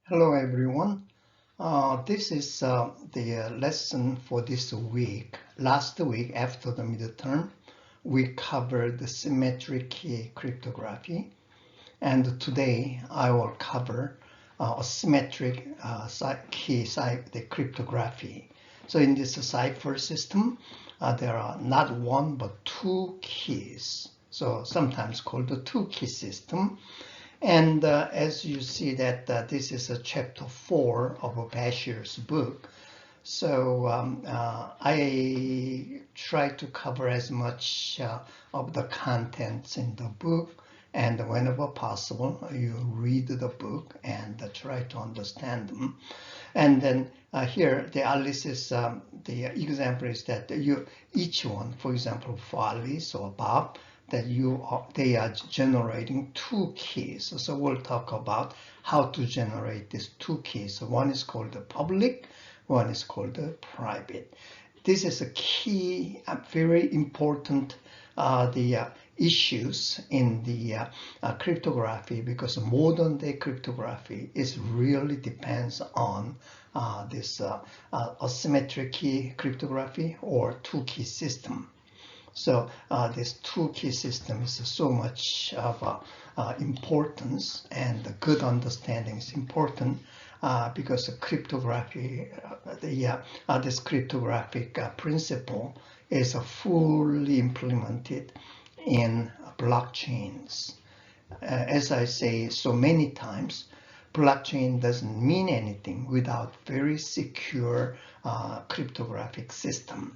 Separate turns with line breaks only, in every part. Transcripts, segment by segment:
Hello everyone. This is the lesson for this week. Last week after the midterm, we covered the symmetric key cryptography, and today I will cover asymmetric key the cryptography. So in this cipher system, there are not one but two keys. So sometimes called the two-key system. And as you see that this is a chapter 4 of Bashir's book. So I try to cover as much of the contents in the book, and whenever possible, you read the book and try to understand them. And then here, the Alice's, the example is that each one, for example, for Alice or Bob, that they are generating two keys. So we'll talk about how to generate these two keys. So one is called the public, one is called the private. This is a key, very important issues in the cryptography, because modern day cryptography is really depends on this asymmetric key cryptography or two-key system. So this two-key system is so much of importance, and the good understanding is important because cryptography, this cryptographic principle is fully implemented in blockchains. As I say so many times, blockchain doesn't mean anything without very secure cryptographic system.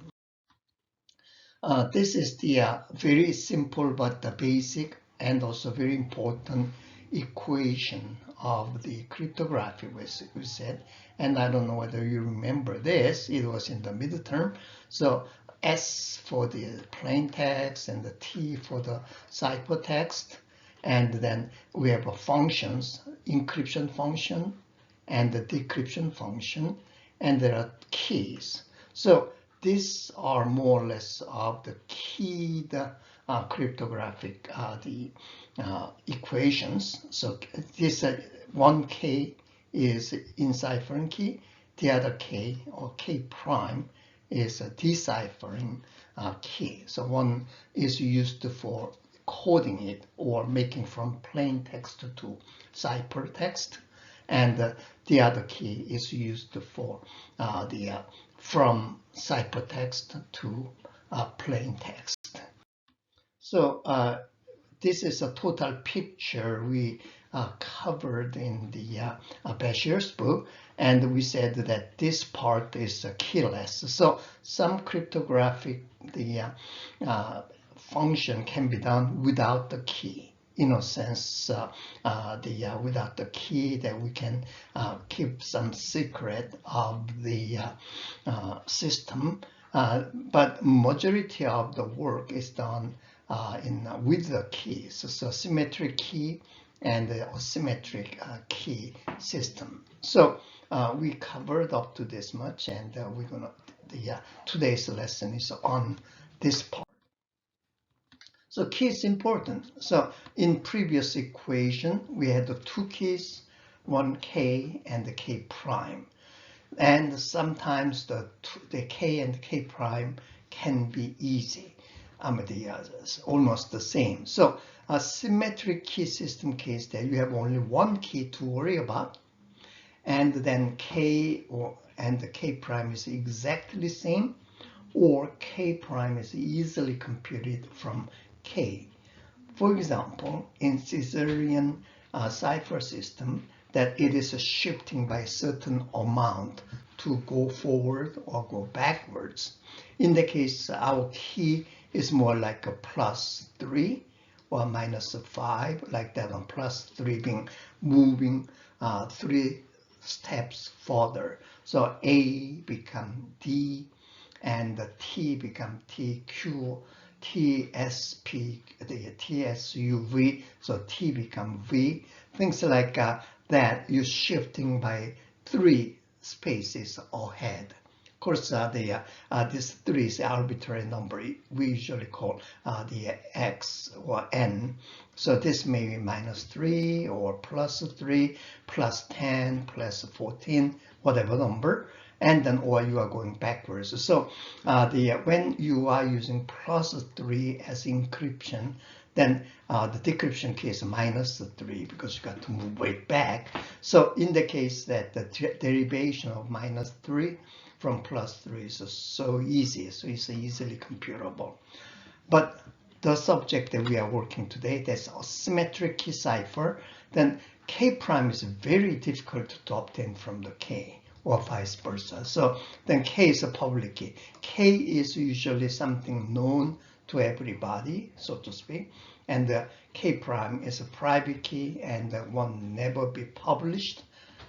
This is the very simple but the basic and also very important equation of the cryptography, we said. And I don't know whether you remember this. It was in the midterm. So S for the plain text and the T for the ciphertext. And then we have functions, encryption function and the decryption function. And there are keys. So these are more or less of the key cryptographic equations. So this one K is enciphering key, the other K or K prime is a deciphering key. So one is used for coding it or making from plain text to ciphertext, and the other key is used for from ciphertext to plain text. So this is a total picture we covered in the Bashir's book, and we said that this part is keyless. So some cryptographic function can be done without the key. In a sense, without the key, that we can keep some secret of the system. But majority of the work is done with the keys. So symmetric key and the asymmetric key system. So we covered up to this much, and we're gonna today's lesson is on this part. So key is important. So in previous equation, we had the two keys, one K and the K prime. And sometimes the K and K prime can be easy. Almost the same. So a symmetric key system case that you have only one key to worry about, and then K and the K prime is exactly the same, or K prime is easily computed from K. For example, in Caesarean cipher system, that it is shifting by a certain amount to go forward or go backwards. In the case, our key is more like a +3 or -5, like that one, +3 being moving 3 steps further. So A become D, and the T become TQ, TSP, the TSUV, so T become V. Things like that, you're shifting by 3 spaces ahead. Of course, this 3 is arbitrary number. We usually call the X or N So this may be -3 or +3, +10, +14, whatever number, and then or you are going backwards. So when you are using +3 as encryption, then the decryption key is -3 because you got to move way back. So in the case that the derivation of -3 from +3 is so easy, so it's easily computable. But the subject that we are working today, that's asymmetric key cipher, then K prime is very difficult to obtain from the K, or vice versa. So then K is a public key. K is usually something known to everybody, so to speak, and the K prime is a private key and one never be published.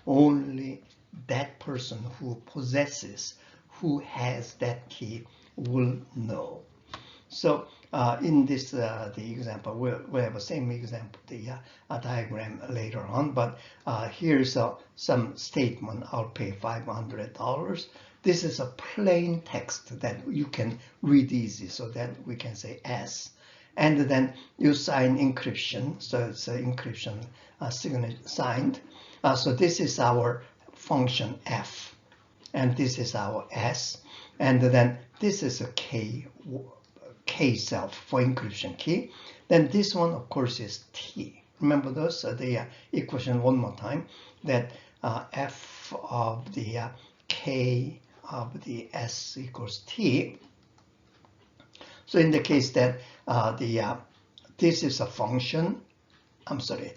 Only that person who possesses, who has that key will know. So in this the example, we'll have the same example, the diagram later on. But here's some statement. I'll pay $500. This is a plain text that you can read easy, so that we can say S. And then you sign encryption, so it's an encryption signature signed. So this is our function F, and this is our S, and then this is a K self for encryption key. Then this one, of course, is T. Remember those? The equation one more time, that F of the K of the S equals T. So in the case that this is a function,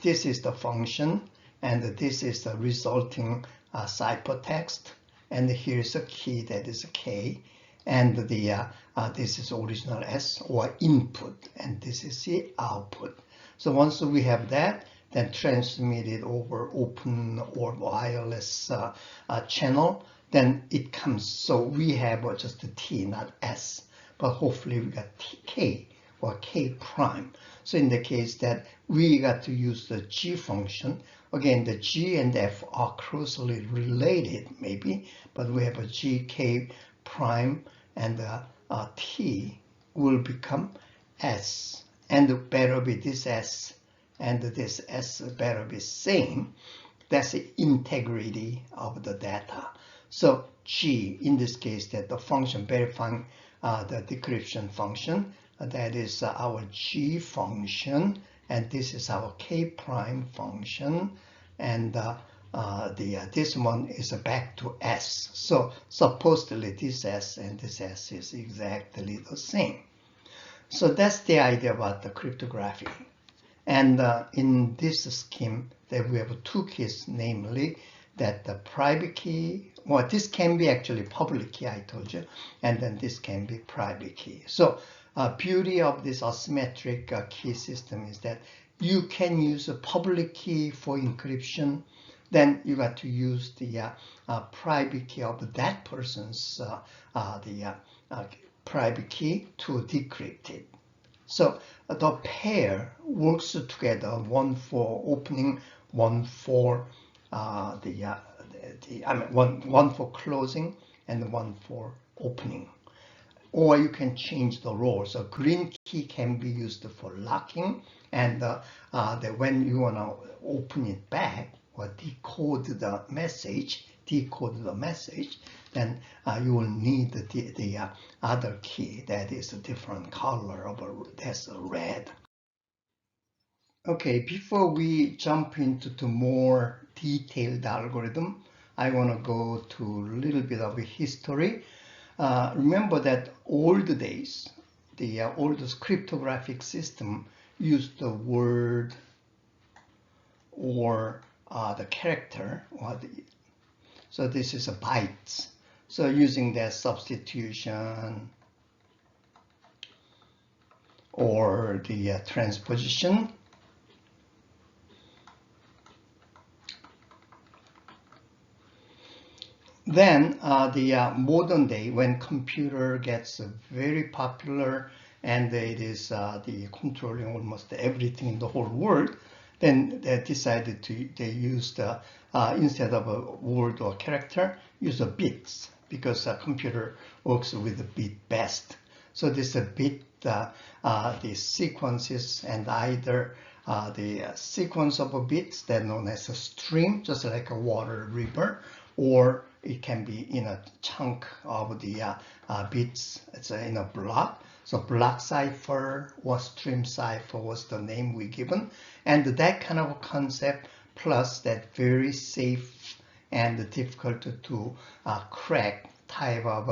this is the function, and this is the resulting ciphertext, and here is a key that is a K, and this is original S or input, and this is the output. So once we have that, then transmit it over open or wireless channel, then it comes. So we have just a T, not S, but hopefully we got K or K prime. So in the case that we got to use the G function, again the G and F are closely related maybe, but we have a G, K prime, and T will become S, and better be this S and this S better be same. That's the integrity of the data. So G, in this case, that the function verifying the decryption function, that is our G function, and this is our K prime function, and this one is back to S. So supposedly this S and this S is exactly the same. So that's the idea about the cryptography. And in this scheme, that we have two keys, namely that the private key, well, this can be actually public key, I told you, and then this can be private key. So beauty of this asymmetric key system is that you can use a public key for encryption, then you got to use the private key of that person's private key to decrypt it. So the pair works together, one for opening, one for one for closing, and one for opening. Or you can change the role. So green key can be used for locking, and when you want to open it back or decode the message, then you will need the other key that is a different color, that's red. Okay, before we jump into the more detailed algorithm, I want to go to a little bit of a history. Remember that old days, the oldest cryptographic system used the word or the character, so this is a bytes. So using that substitution or the transposition, then the modern day, when computer gets very popular and it is the controlling almost everything in the whole world, then they decided they used instead of a word or character, use a bits, because a computer works with a bit best. So this bit, the sequences, and either the sequence of bits that known as a stream, just like a water river, or it can be in a chunk of the bits. It's in a block. So block cipher or stream cipher was the name we given, and that kind of concept plus that very safe and difficult to crack type of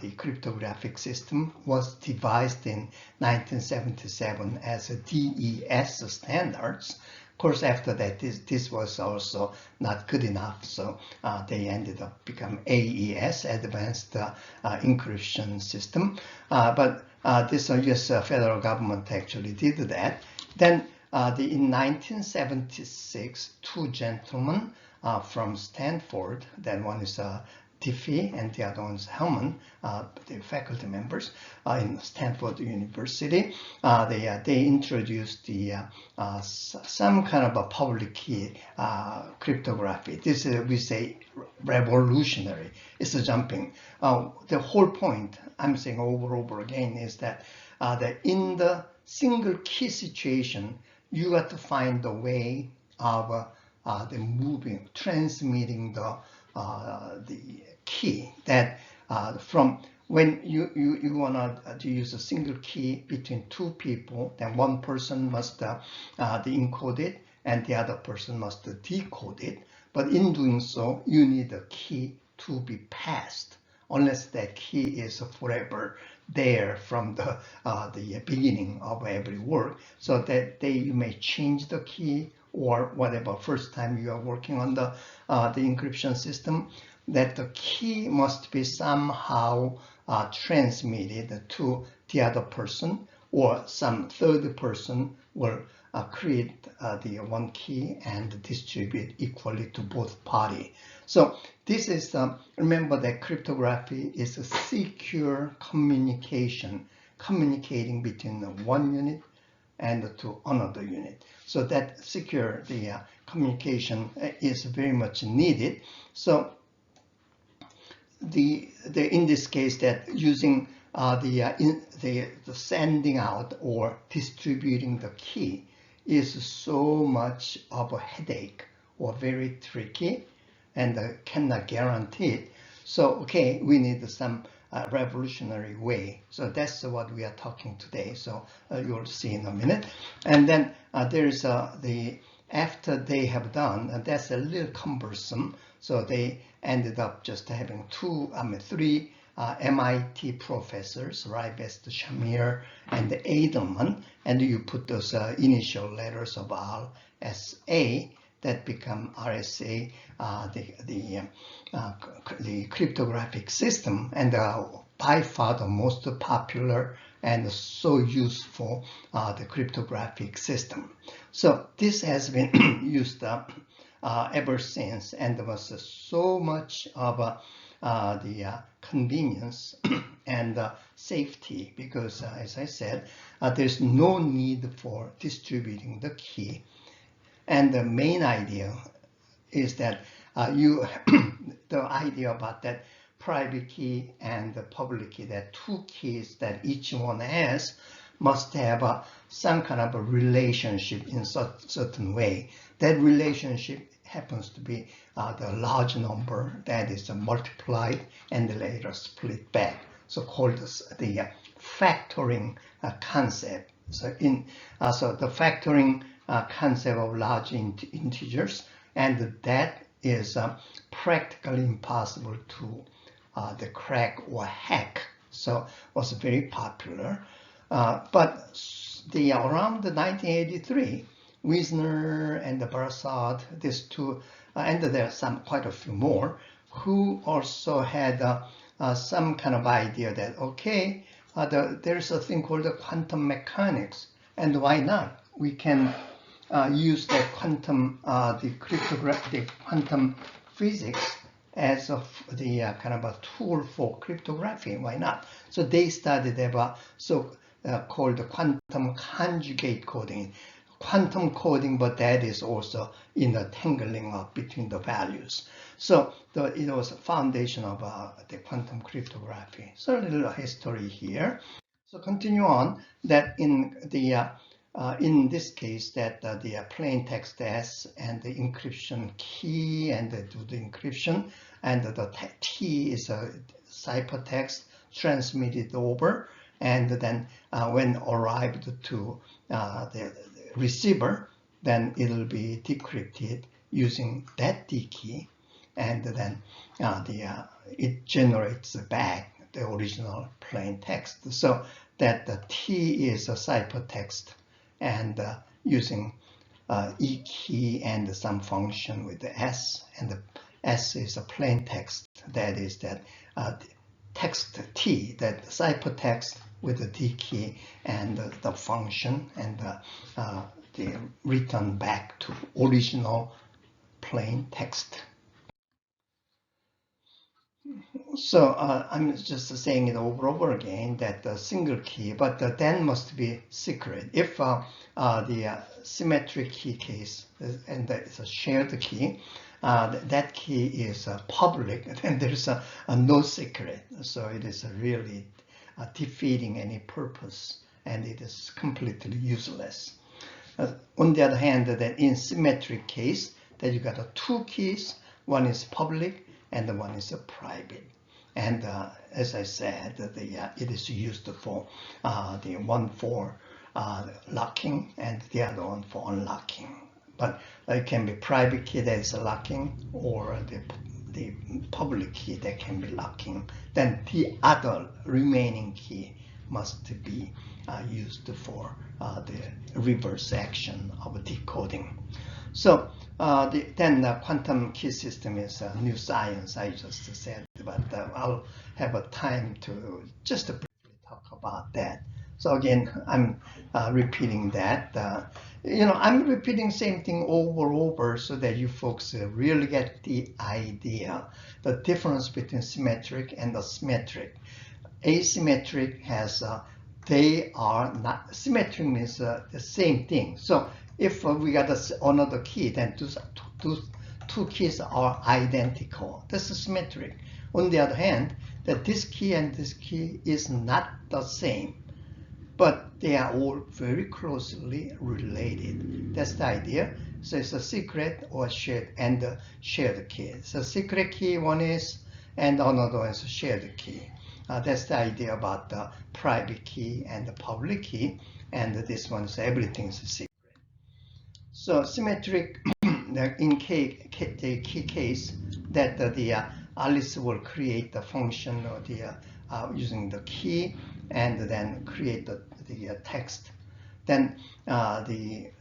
the cryptographic system was devised in 1977 as a DES standards. Of course, after that, this was also not good enough, so they ended up becoming AES, Advanced Encryption System. But this U.S. federal government actually did that. Then in 1976, two gentlemen from Stanford, then one is Diffie and the other one is Hellman, the faculty members in Stanford University. They introduced the some kind of a public key cryptography. This we say revolutionary. It's a jumping. The whole point I'm saying over and over again is that in the single key situation, you got to find the way of the moving, transmitting the key that from when you want to use a single key between two people, then one person must encode it and the other person must decode it. But in doing so, you need a key to be passed, unless that key is forever there from the beginning of every work, so that you may change the key or whatever first time you are working on the encryption system, that the key must be somehow transmitted to the other person, or some third person will create the one key and distribute equally to both parties. So this is, remember that cryptography is a secure communication, communicating between one unit and to another unit. So that secure communication is very much needed. So in this case, that using the sending out or distributing the key is so much of a headache or very tricky, and cannot guarantee it. So okay, we need some revolutionary way. So that's what we are talking today. So you'll see in a minute. And then there's after they have done, that's a little cumbersome. So they ended up just having three MIT professors, Rivest, Shamir, and Edelman, and you put those initial letters of RSA that become RSA, the cryptographic system, and by far the most popular and so useful the cryptographic system. So this has been used ever since, and there was so much of the convenience and safety, because as I said, there's no need for distributing the key. And the main idea is that the idea about that private key and the public key, that two keys that each one has, must have some kind of a relationship in certain way. That relationship happens to be the large number that is multiplied and later split back, so called the factoring concept. So so the factoring concept of large integers, and that is practically impossible to the crack or hack. So was very popular. But around 1983, Wisner and Barsad, these two, and there are quite a few more, who also had some kind of idea that, okay, there's a thing called the quantum mechanics, and why not? We can use the quantum, the quantum physics as the kind of a tool for cryptography. Why not? So they started about called quantum conjugate coding, quantum coding, but that is also in the tangling up between the values. So it was a foundation of the quantum cryptography. So a little history here. So continue on that in the in this case, that the plain text S and the encryption key and do the encryption, and the T is a ciphertext transmitted over, and then when arrived to the receiver, then it'll be decrypted using that D key, and then it generates back the original plain text. So that the T is a ciphertext, and using E key and some function with the S, and the S is a plain text. That is that text T, that ciphertext with the D key and the function, and the return back to original plain text. So I'm just saying it over and over again that the single key, but then must be secret. If the symmetric key case, and it's a shared key, that key is public, then there's no secret. So it is really defeating any purpose, and it is completely useless. On the other hand, that in symmetric case, that you got two keys, one is public and the one is private. And as I said, it is used for the one for locking and the other one for unlocking. But it can be private key that is locking, or the public key that can be locking. Then the other remaining key must be used for the reverse action of decoding. So then the quantum key system is a new science, I just said, but I'll have a time to just briefly talk about that. So again, I'm repeating that. I'm repeating same thing over so that you folks really get the idea, the difference between symmetric and asymmetric. Asymmetric has, they are not, symmetric means the same thing. So if we got another key, then two keys are identical. That's symmetric. On the other hand, that this key and this key is not the same, but they are all very closely related. That's the idea. So it's a secret or shared and a shared key. So secret key one is, and another one is a shared key. That's the idea about the private key and the public key, and this one is everything is secret. So symmetric, in the key case, that the Alice will create the function of the using the key, and then create the text. Then the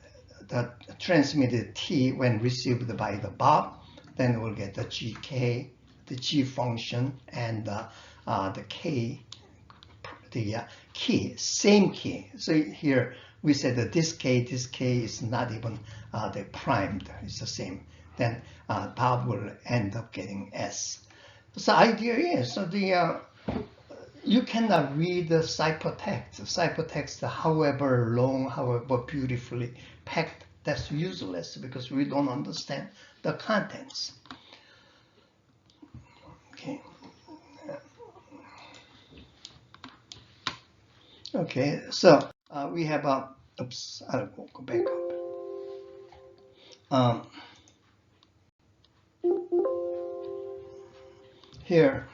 transmitted T, when received by the Bob, then we'll get the GK, the G function, and the K, the key, same key. So here we said that this K is not even the primed, it's the same. Then Bob will end up getting S. So the idea is, so you cannot read the ciphertext. Ciphertext, however long, however beautifully packed, that's useless because we don't understand the contents. Okay. Okay, so we have a, oops, I'll go back up. Here,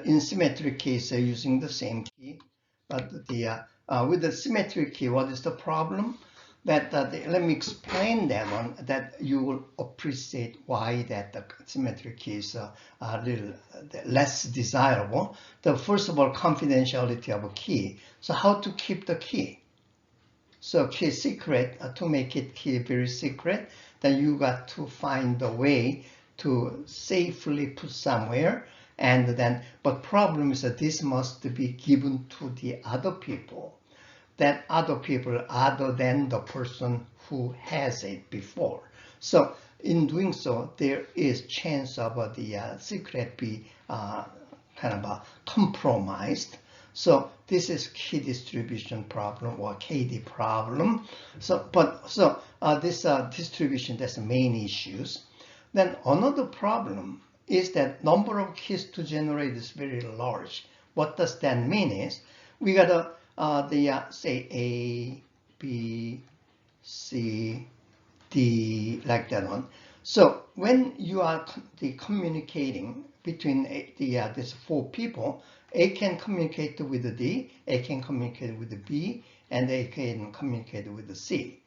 in symmetric case, using the same key, but with the symmetric key, what is the problem? That let me explain that one, that you will appreciate why that the symmetric key is a little less desirable. First of all, confidentiality of a key. So how to keep the key? So key secret, to make it key very secret, then you got to find a way to safely put somewhere, and then, but problem is that this must be given to the other people. That other people other than the person who has it before. So in doing so, there is chance of the secret be kind of compromised. So this is key distribution problem, or KD problem. So this distribution, that's the main issues. Then another problem is that number of keys to generate is very large. What does that mean is we got say A, B, C, D, like that one. So when you are communicating between these four people, A can communicate with the D, A can communicate with the B, and A can communicate with the C.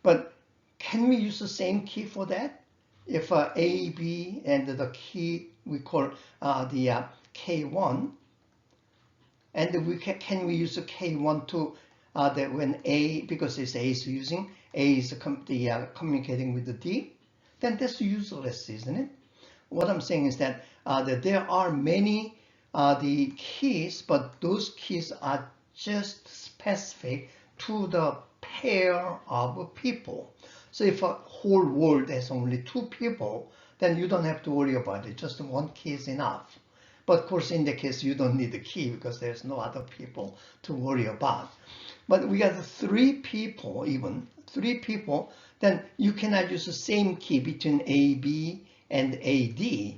But can we use the same key for that? If A, B, and the key we call the K1, and can we use the K1 to that when A, because it's A is using, A is communicating with the D, then that's useless, isn't it? What I'm saying is that there are many the keys, but those keys are just specific to the pair of people. So if a whole world has only two people, then you don't have to worry about it. Just one key is enough. But of course, in the case, you don't need the key because there's no other people to worry about. But we got three people, even three people, then you cannot use the same key between AB and AD.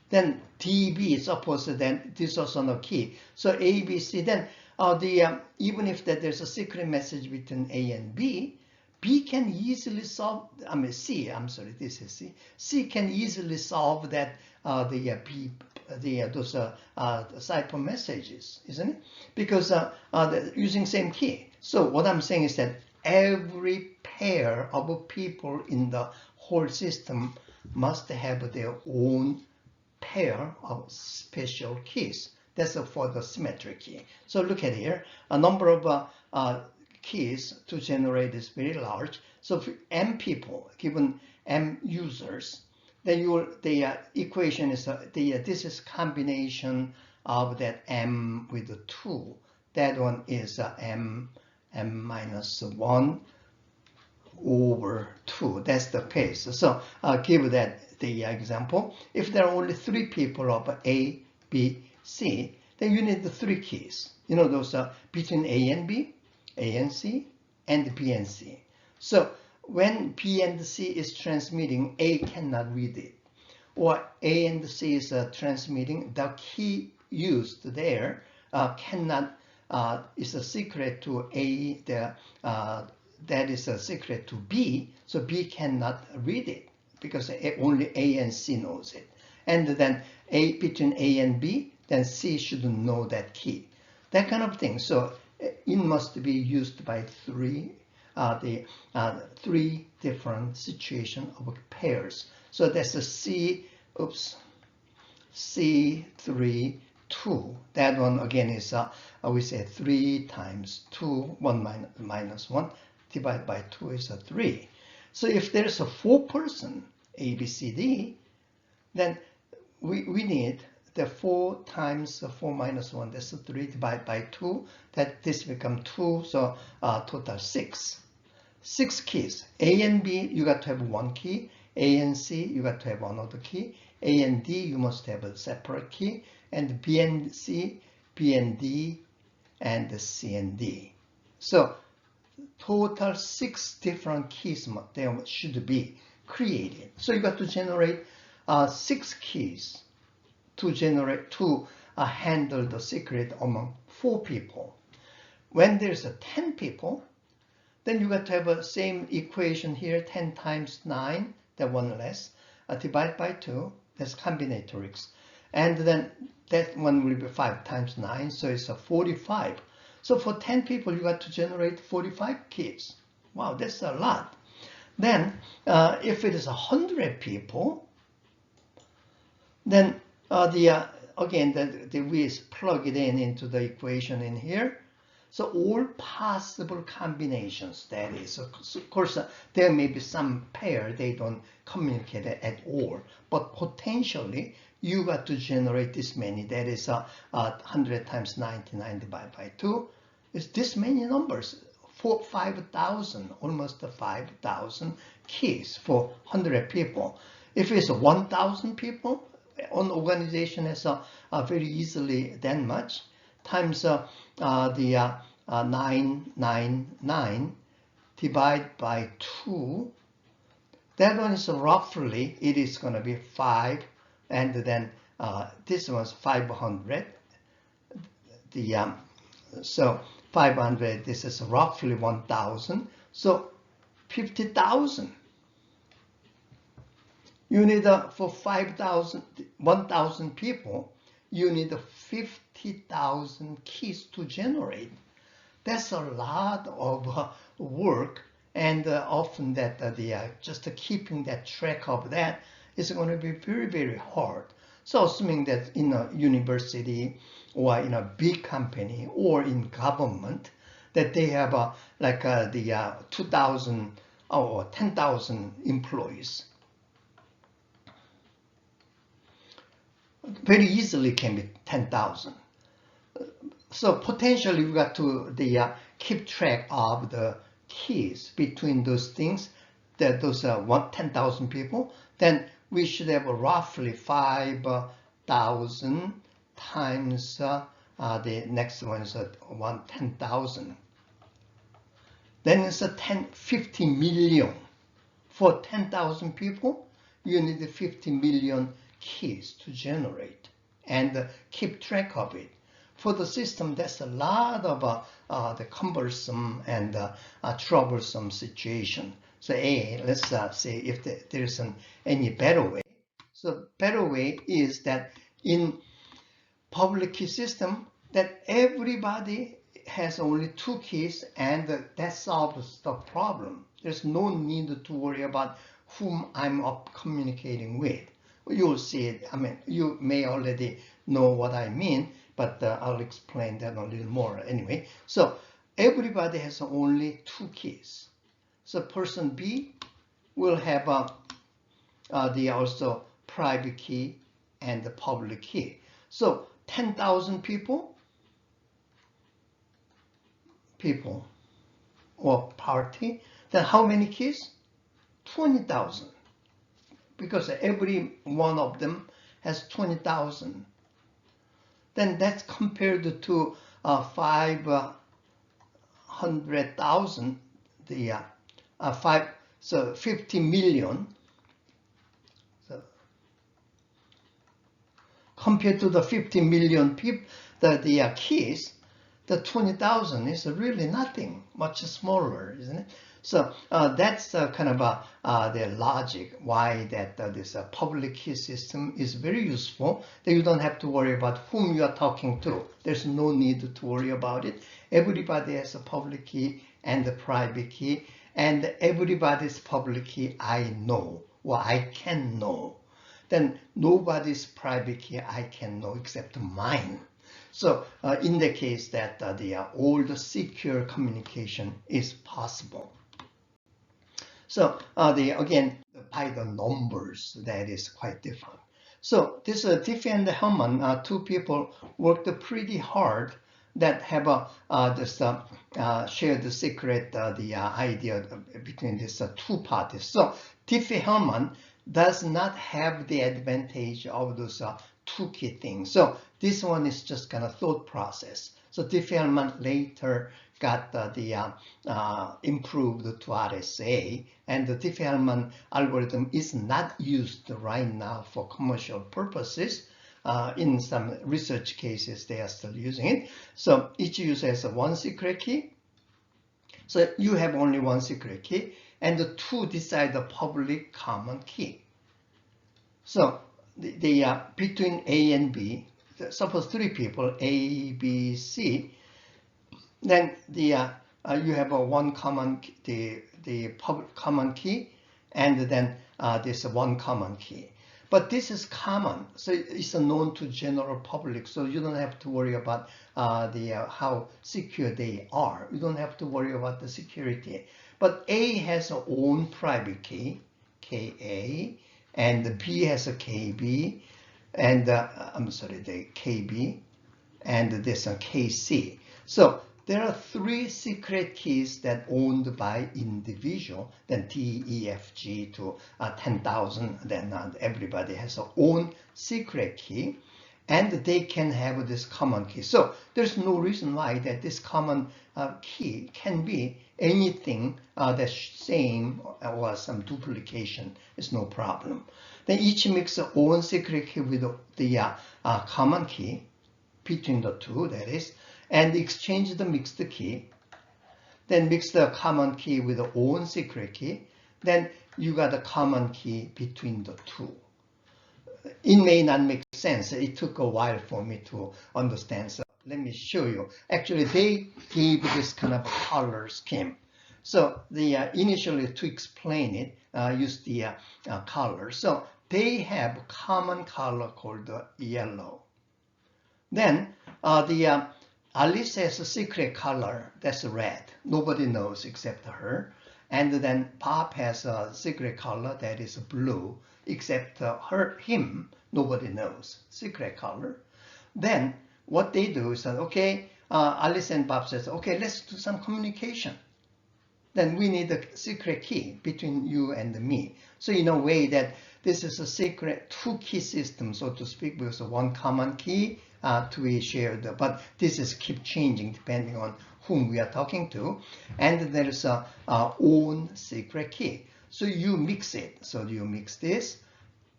Then DB, suppose then this is also no key. So ABC, then even if there's a secret message between A and B, B can easily solve, I mean C, I'm sorry, this is C. C can easily solve that those cipher messages, isn't it? Because using same key. So what I'm saying is that every pair of people in the whole system must have their own pair of special keys. That's for the symmetric key. So look at here, a number of keys to generate is very large. So if m people, given m users, then the equation is this is combination of that m with the 2. That one is m minus 1 over 2. That's the case. So give that the example. If there are only three people of A, B, C, then you need the three keys. You know, those are between A and B, A and C, and B and C. So when B and C is transmitting, A cannot read it. Or A and C is transmitting, the key used there cannot, is a secret to A, that is a secret to B, so B cannot read it because only A and C knows it. And then between A and B, then C shouldn't know that key. That kind of thing. So it must be used by three different situation of pairs. So that's a C3, 2. That one again is we say 3 times 2, 1 minus 1 divided by 2 is 3. So if there's a 4-person A, B, C, D, then we need the 4 times 4 minus 1, that's 3 divided by 2, that this becomes 2, so total 6. 6 keys. A and B, you got to have one key. A and C, you got to have another key. A and D, you must have a separate key. And B and C, B and D, and C and D. So total 6 different keys there should be created. So you got to generate 6 keys to handle the secret among 4 people. When there's 10 people, then you got to have the same equation here, 10 times 9, that one less, divided by 2, that's combinatorics. And then that one will be 5 times 9, so it's 45. So for 10 people, you got to generate 45 keys. Wow, that's a lot. Then if it is 100 people, then again, we plug it into the equation in here. So all possible combinations, that is, of course, there may be some pair they don't communicate at all, but potentially you got to generate this many. That is 100 times 99 divided by 2 is this many numbers, 5,000, almost 5,000 keys for 100 people. If it's 1,000 people, an organization has very easily that much, times the 999 divided by 2. That one is roughly, it is going to be 5, and then this one's 500. So 500, this is roughly 1,000. So 50,000. You need for 5,000, 1,000 people, you need 50,000 keys to generate. That's a lot of work, and often that just keeping that track of that is going to be very, very hard. So assuming that in a university or in a big company or in government, that they have the 2,000 or 10,000 employees, very easily can be 10,000. So potentially we got to keep track of the keys between those things, that those 10,000 people. Then we should have roughly 5,000 times the next one is 10,000. Then it's 50 million. For 10,000 people, you need 50 million keys to generate and keep track of it. For the system, that's a lot of the cumbersome and troublesome situation. So let's say if there's any better way. So better way is that in public key system, that everybody has only 2 keys, and that solves the problem. There's no need to worry about whom I'm communicating with. You'll see it. I mean, you may already know what I mean, but I'll explain that a little more anyway. So everybody has only 2 keys. So person B will have the also private key and the public key. So 10,000 people or party, then how many keys? 20,000. Because every one of them has 20,000. Then that's compared to 500,000, so 50 million. So compared to the 50 million people, the keys, the 20,000 is really nothing, much smaller, isn't it? So that's kind of the logic why that this public key system is very useful. That you don't have to worry about whom you are talking to. There's no need to worry about it. Everybody has a public key and a private key, and everybody's public key I know or I can know. Then nobody's private key I can know except mine. So in the case that all the secure communication is possible. So again, by the numbers, that is quite different. So this Diffie and Hellman, 2 people worked pretty hard that have this shared the secret, the idea between these 2 parties. So Diffie-Hellman does not have the advantage of those 2 key things. So this one is just kind of thought process. So Diffie-Hellman later got improved to RSA, and the Diffie-Hellman algorithm is not used right now for commercial purposes. In some research cases, they are still using it. So each user has 1 secret key. So you have only 1 secret key, and the 2 decide the public common key. So between A and B, suppose 3 people, A, B, C, then you have one common, the public common key, and then this 1 common key. But this is common, so it's known to general public, so you don't have to worry about how secure they are. You don't have to worry about the security. But A has its own private key, KA, and B has a KB, and the KB, and this KC. So there are 3 secret keys that owned by individual, then D, E, F, G to 10,000, then everybody has their own secret key, and they can have this common key. So there's no reason why that this common key can be anything that's same or some duplication. It's no problem. Then each makes their own secret key with the common key between the 2, that is. and exchange the mixed key, then mix the common key with the own secret key, then you got a common key between the two. It may not make sense. It took a while for me to understand. So let me show you. Actually, they gave this kind of color scheme. So initially to explain it, use the color. So they have common color called yellow. Then Alice has a secret color that's red. Nobody knows except her. And then Bob has a secret color that is blue, except him. Nobody knows secret color. Then what they do is that, okay, Alice and Bob says, okay, let's do some communication. Then we need a secret key between you and me. So in a way that this is a secret two-key system, so to speak, because one common key to be shared, but this is keep changing depending on whom we are talking to, and there is a own secret key. So you mix it. So you mix this,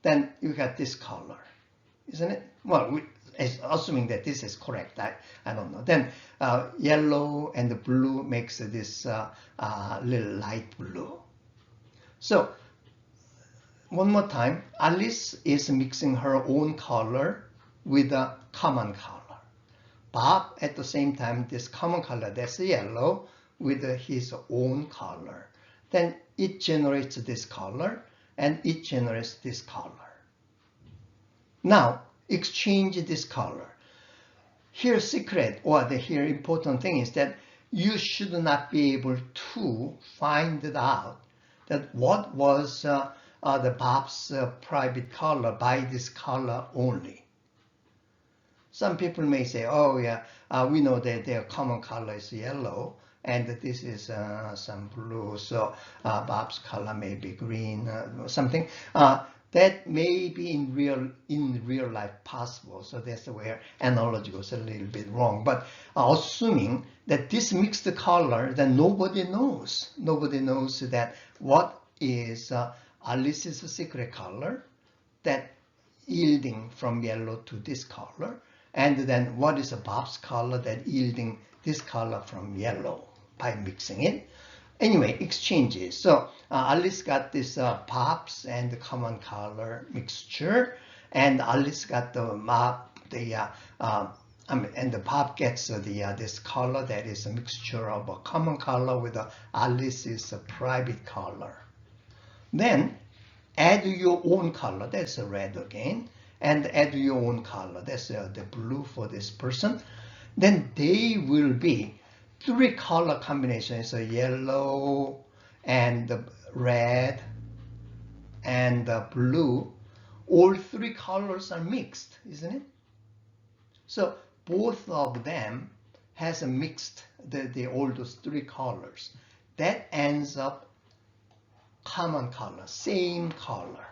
then you got this color, isn't it? Well, assuming that this is correct, I don't know. Then yellow and the blue makes this little light blue. So one more time, Alice is mixing her own color with a common color. Bob, at the same time, this common color, that's yellow, with his own color. Then it generates this color, and it generates this color. Now, exchange this color. Here, secret, or the here important thing is that you should not be able to find it out that what was the Bob's private color by this color only. Some people may say, oh yeah, we know that their common color is yellow, and this is some blue, so Bob's color may be green, something. That may be in real life possible, so that's where analogy goes a little bit wrong. But assuming that this mixed color, then nobody knows. Nobody knows that what is Alice's secret color that yielding from yellow to this color, and then what is Bob's color that yielding this color from yellow by mixing it. Anyway, exchanges. So Alice got this Bob's and the common color mixture, and Alice got the and the Bob gets this color that is a mixture of a common color with Alice's private color. Then add your own color, that's a red again, and add your own color, that's the blue for this person. Then they will be three color combinations, yellow and red and blue. All three colors are mixed, isn't it? So both of them has a mixed all those three colors. That ends up common color, same color.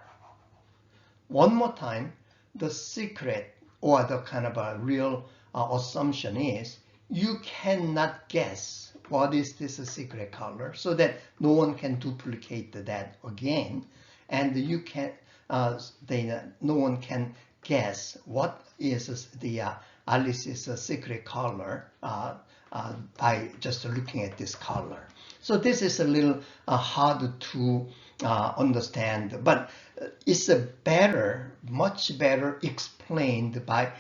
One more time, the secret or the kind of a real assumption is you cannot guess what is this secret color, so that no one can duplicate that again, and you can no one can guess what is the Alice's secret color by just looking at this color. So this is a little hard to understand, but it's much better explained by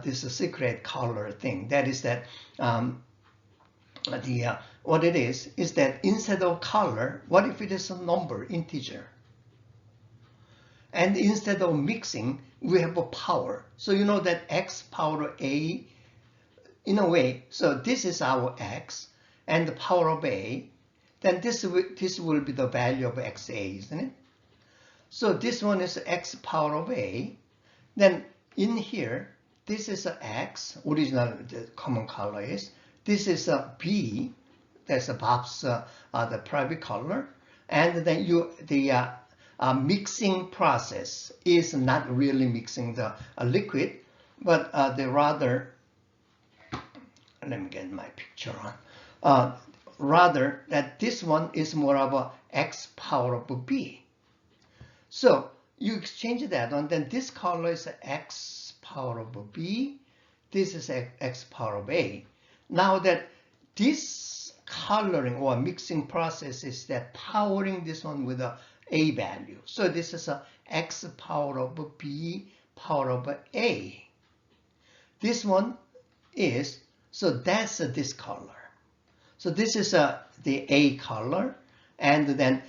this secret color thing. That is that what it is that instead of color, what if it is a number, integer? And instead of mixing, we have a power. So you know that x power a, in a way, so this is our x, and the power of a, then this will be the value of xa, isn't it? So this one is x power of a. Then in here, this is a x, original the common color is. This is a b, that's Bob's the private color. And then the mixing process is not really mixing the liquid, but rather, let me get my picture on. Rather that this one is more of a x power of b. So you exchange that one, then this color is x power of b, this is x power of a. now that this coloring or mixing process is that powering this one with a value. So this is a x power of b power of a. This one is, so that's this color. So this is the A color, and then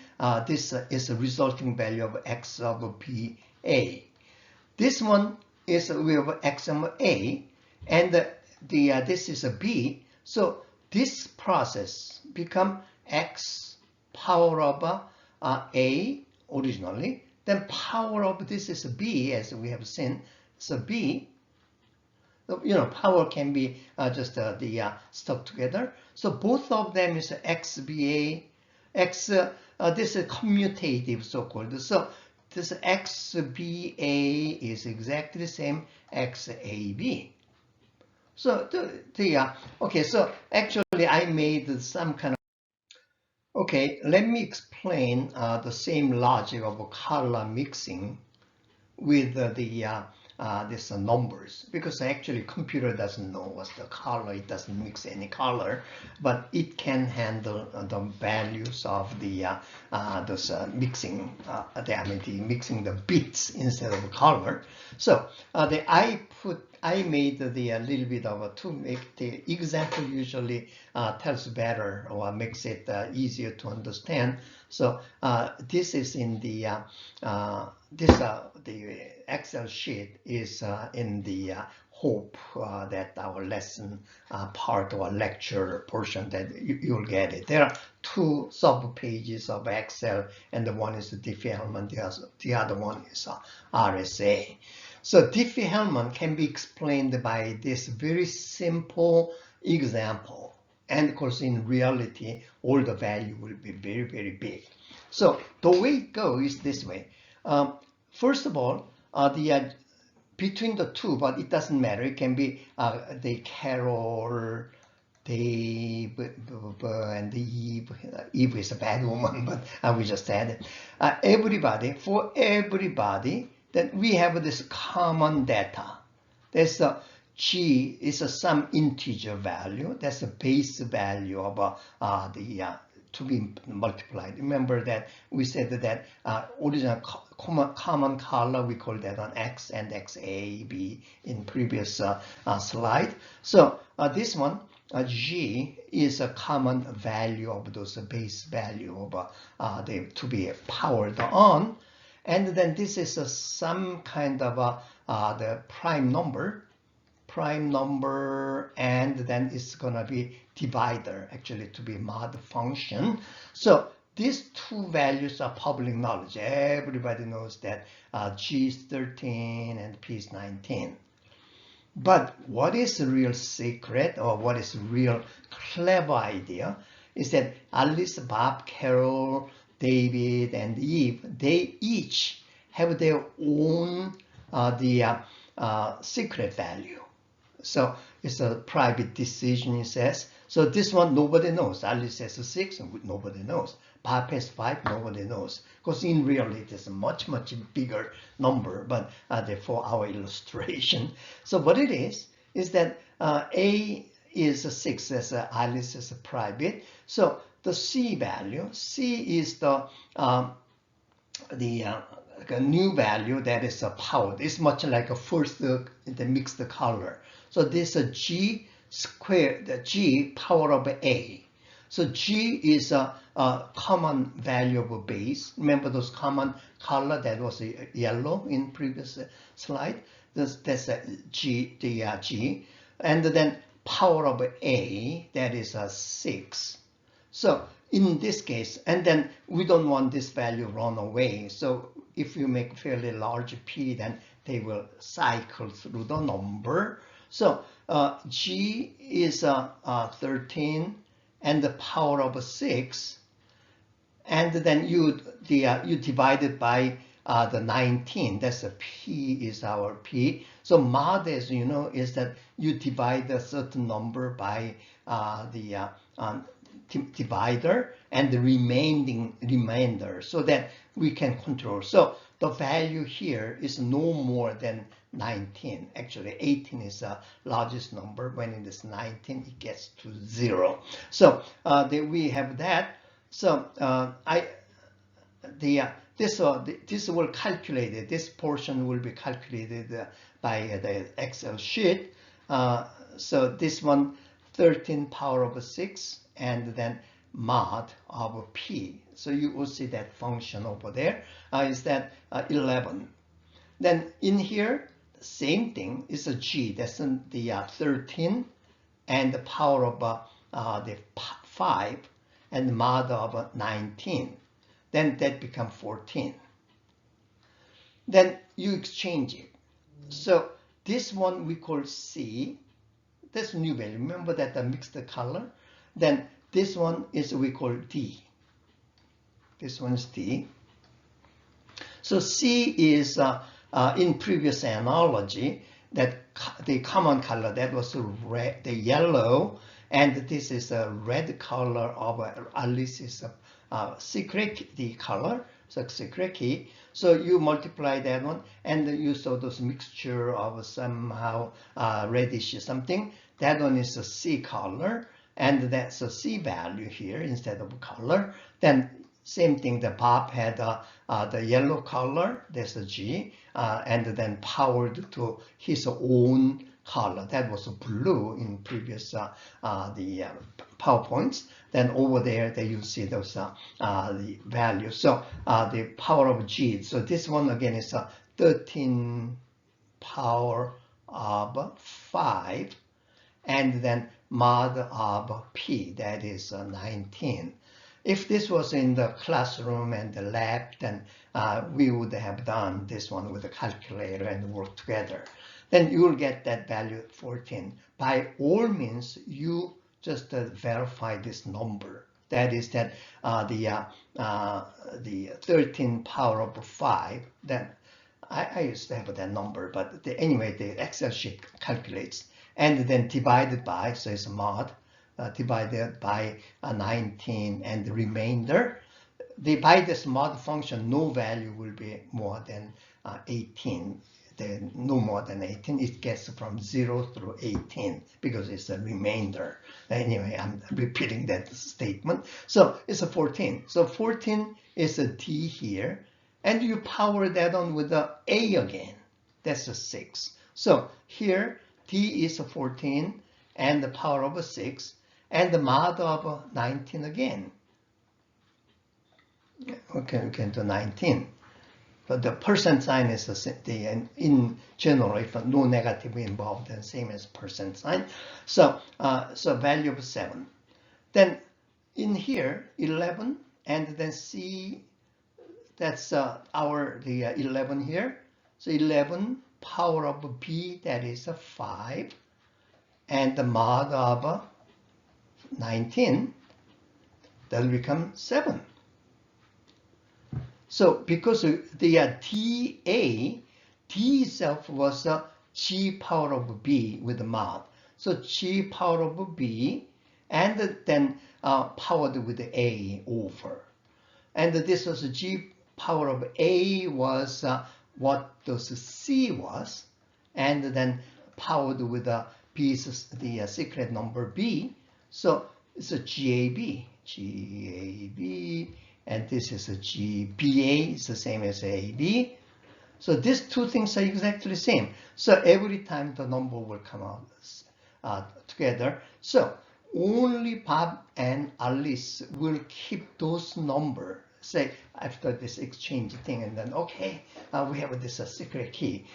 this is a resulting value of x of b a. This one is we have x of a, and this is a b. So this process become x power of a originally, then power of this is b, as we have seen. So b, power can be just stuck together. So both of them is xba, x. This is commutative, so-called. So this xba is exactly the same xab. So okay. So actually, I made some kind of. Okay, let me explain the same logic of color mixing with these numbers, because actually computer doesn't know what's the color. It doesn't mix any color, but it can handle the values of the those mixing. Mixing the bits instead of color. So I made the little bit of to make the example usually tells better or makes it easier to understand. So this is in the the Excel sheet is in the hope that our lesson part or lecture portion that you'll get it. There are two sub pages of Excel, and the one is the Diffie-Hellman, the other one is RSA. So Diffie-Hellman can be explained by this very simple example. And of course, in reality, all the value will be very, very big. So the way it goes is this way. First of all, between the two, but it doesn't matter. It can be the Carol, Dave, and the Eve. Eve is a bad woman, but we just said it. For everybody, then we have this common data. There's a G is some integer value. That's the base value of to be multiplied. Remember that we said that original common color, we call that an X and XAB in previous slide. So this one, G, is a common value of those base value of to be powered on. And then this is some kind of the prime number, and then it's going to be divider, actually to be mod function. So these two values are public knowledge. Everybody knows that G is 13 and P is 19. But what is the real secret, or what is the real clever idea, is that Alice, Bob, Carol, David, and Eve, they each have their own secret value. So it's a private decision, it says. So this one, nobody knows. Alice has 6, nobody knows. Bob has 5, nobody knows. Because in reality, it's a much, much bigger number, but for our illustration. So what it is that A is 6, as Alice is private. So the C value, C is the new value that is powered. It's much like a first the mixed color. So this is G squared, the G power of A. So G is a common value of base. Remember those common color that was yellow in previous slide? That's a G, G. And then power of A, that is 6. So in this case, and then we don't want this value run away. So if you make fairly large P, then they will cycle through the number. So G is 13 and the power of 6, and then you divide it by the 19. That's a P is our P. So mod, as you know, is that you divide a certain number by the divider and the remainder, so that we can control. So the value here is no more than 19. Actually, 18 is the largest number. When it is 19, it gets to 0. So we have that. So this will calculate it. This portion will be calculated by the Excel sheet. So this one, 13 power of 6, and then mod of p. So you will see that function over there is that 11. Then in here, same thing is a g. That's the 13 and the power of the 5 and mod of 19. Then that becomes 14. Then you exchange it. So this one we call C. That's new value. Remember that I mixed the color. Then this one is we call D. This one is D. So C is in previous analogy that the common color that was red, the yellow, and this is a red color of at least is a secret key color. So secret key. So you multiply that one, and you saw those mixture of somehow reddish something. That one is a C color, and that's a C value here instead of color. Then same thing. The Bob had the yellow color. That's a G, and then powered to his own color. That was blue in previous the PowerPoints. Then over there, you see those the values. So the power of G. So this one again is 13 power of 5, and then mod of P. That is 19. If this was in the classroom and the lab, then we would have done this one with a calculator and work together. Then you will get that value 14. By all means, you just verify this number. That is that the 13 power of 5. Then I used to have that number, but anyway, the Excel sheet calculates, and then divided by, so it's mod, divided by 19, and the remainder. By this mod function, no value will be more than 18. Then no more than 18. It gets from 0 through 18 because it's a remainder. Anyway, I'm repeating that statement. So it's a 14. So 14 is a D here, and you power that on with the A again. That's a 6. So here D is a 14 and the power of a 6 and the mod of 19 again. Okay, we can do 19. But the percent sign is in general, if no negative involved, then same as percent sign. So value of 7. Then in here 11, and then C. That's the 11 here. So 11 power of B, that is a 5, and the mod of 19, that will become 7. So because the D itself was G power of B with the mod. So G power of B, and then powered with the A over. And this was G power of A was what those C was, and then powered with the secret number B. So it's a GAB, and this is a GBA. It's the same as AB. So these two things are exactly the same. So every time the number will come out together. So only Bob and Alice will keep those numbers. Say after this exchange thing, and then okay, we have this secret key.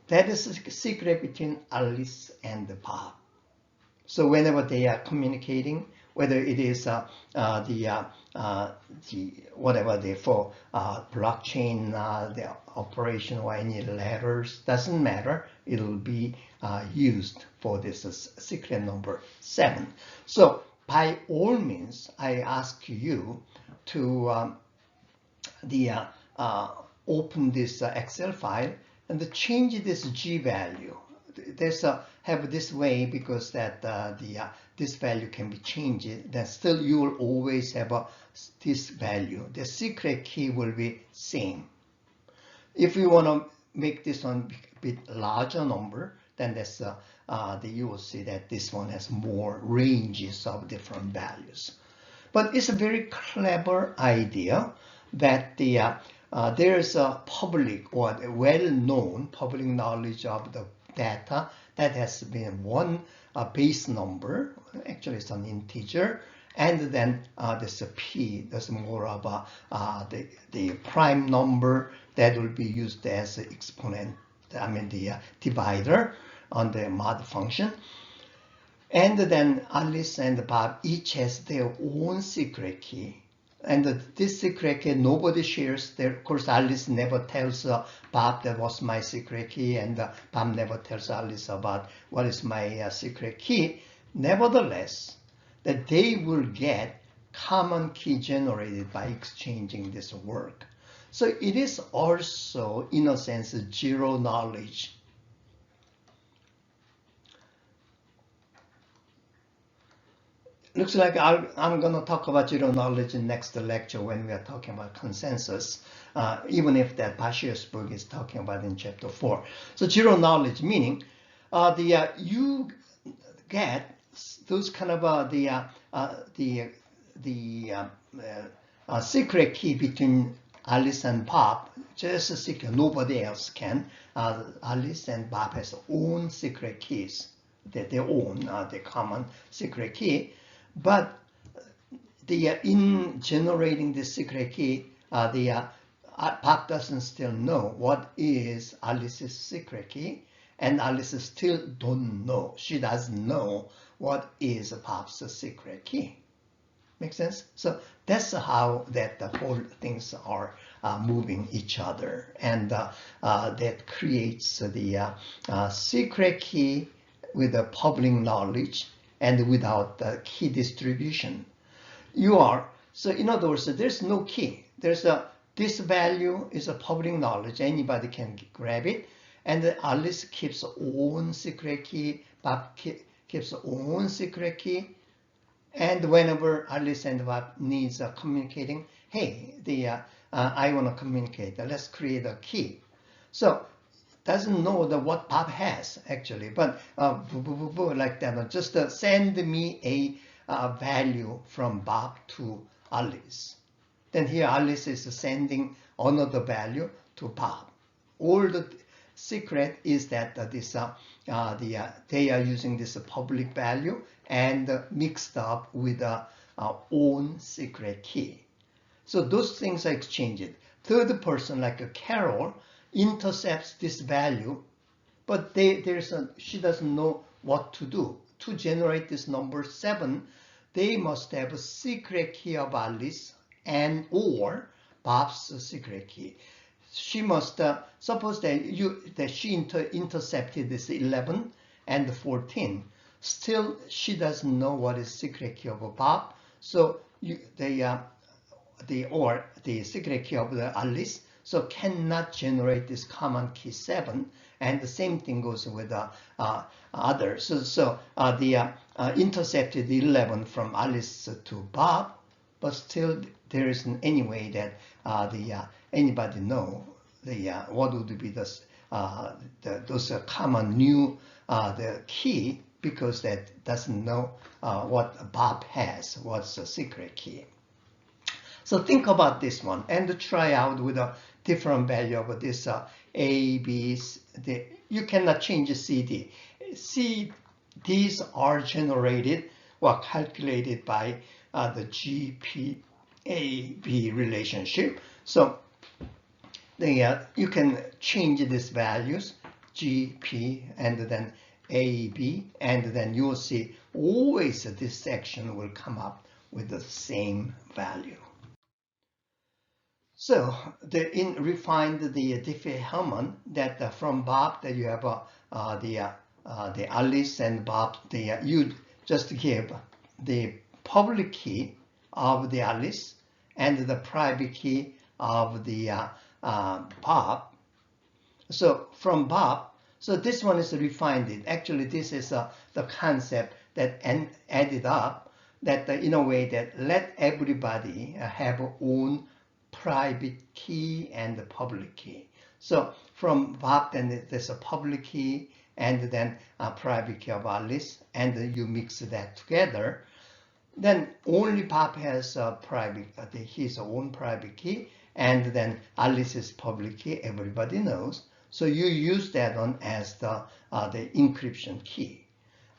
That is a secret between Alice and Bob. So whenever they are communicating, whether it is whatever they for blockchain, the operation or any letters, doesn't matter. It will be used for this secret number 7. So by all means, I ask you to open this Excel file and change this G value. There's have this way because that this value can be changed. Then still you will always have this value. The secret key will be same. If you want to make this one a bit larger number, then that's you will see that this one has more ranges of different values. But it's a very clever idea that there's a public or a well-known public knowledge of the data that has been one base number, actually it's an integer, and then there's a p, there's more of the prime number that will be used as an exponent, I mean the divider on the mod function. And then Alice and Bob each has their own secret key. And this secret key nobody shares. Of course, Alice never tells Bob that was my secret key, and Bob never tells Alice about what is my secret key. Nevertheless, that they will get common key generated by exchanging this work. So it is also, in a sense, zero knowledge. Looks like I'm going to talk about zero knowledge in next lecture when we are talking about consensus, even if that Bashir's book is talking about in chapter 4. So zero knowledge meaning you get those kind of secret key between Alice and Bob, just a secret, nobody else can. Alice and Bob has their own secret keys, their own, the common secret key. But in generating the secret key, Bob doesn't still know what is Alice's secret key, and Alice still don't know. She doesn't know what is Bob's secret key. Make sense? So that's how that the whole things are moving each other, and that creates the secret key with the public knowledge and without the key distribution. So in other words, there's no key. This value is a public knowledge. Anybody can grab it. And Alice keeps her own secret key. Bob keeps her own secret key. And whenever Alice and Bob needs communicating, hey, I want to communicate. Let's create a key. So doesn't know what Bob has actually, but like that, just send me a value from Bob to Alice. Then here Alice is sending another value to Bob. All the secret is that they are using this public value and mixed up with our own secret key. So those things are exchanged. Third person, like a Carol, intercepts this value, but she doesn't know what to do. To generate this number 7, they must have a secret key of Alice and or Bob's secret key. She must suppose that she intercepted this 11 and 14. Still, she doesn't know what is secret key of Bob. So the secret key of Alice. So cannot generate this common key 7, and the same thing goes with others. So intercepted 11 from Alice to Bob, but still there isn't any way that anybody know what would be those common new the key, because that doesn't know what Bob has, what's the secret key. So think about this one and try out with a different value of this A, B, C. You cannot change CD. These are generated or calculated by the GPAB relationship. So you can change these values, GP and then AB, and then you will see always this section will come up with the same value. So refined the Diffie-Hellman that from Bob that you have the Alice and Bob, you just give the public key of the Alice and the private key of the Bob. So from Bob, so this one is refined. Actually, this is the concept that added up that in a way that let everybody have own private key and the public key. So from Bob, then there's a public key and then a private key of Alice, and you mix that together. Then only Bob has a private, his own private key, and then Alice's public key, everybody knows. So you use that one as the encryption key.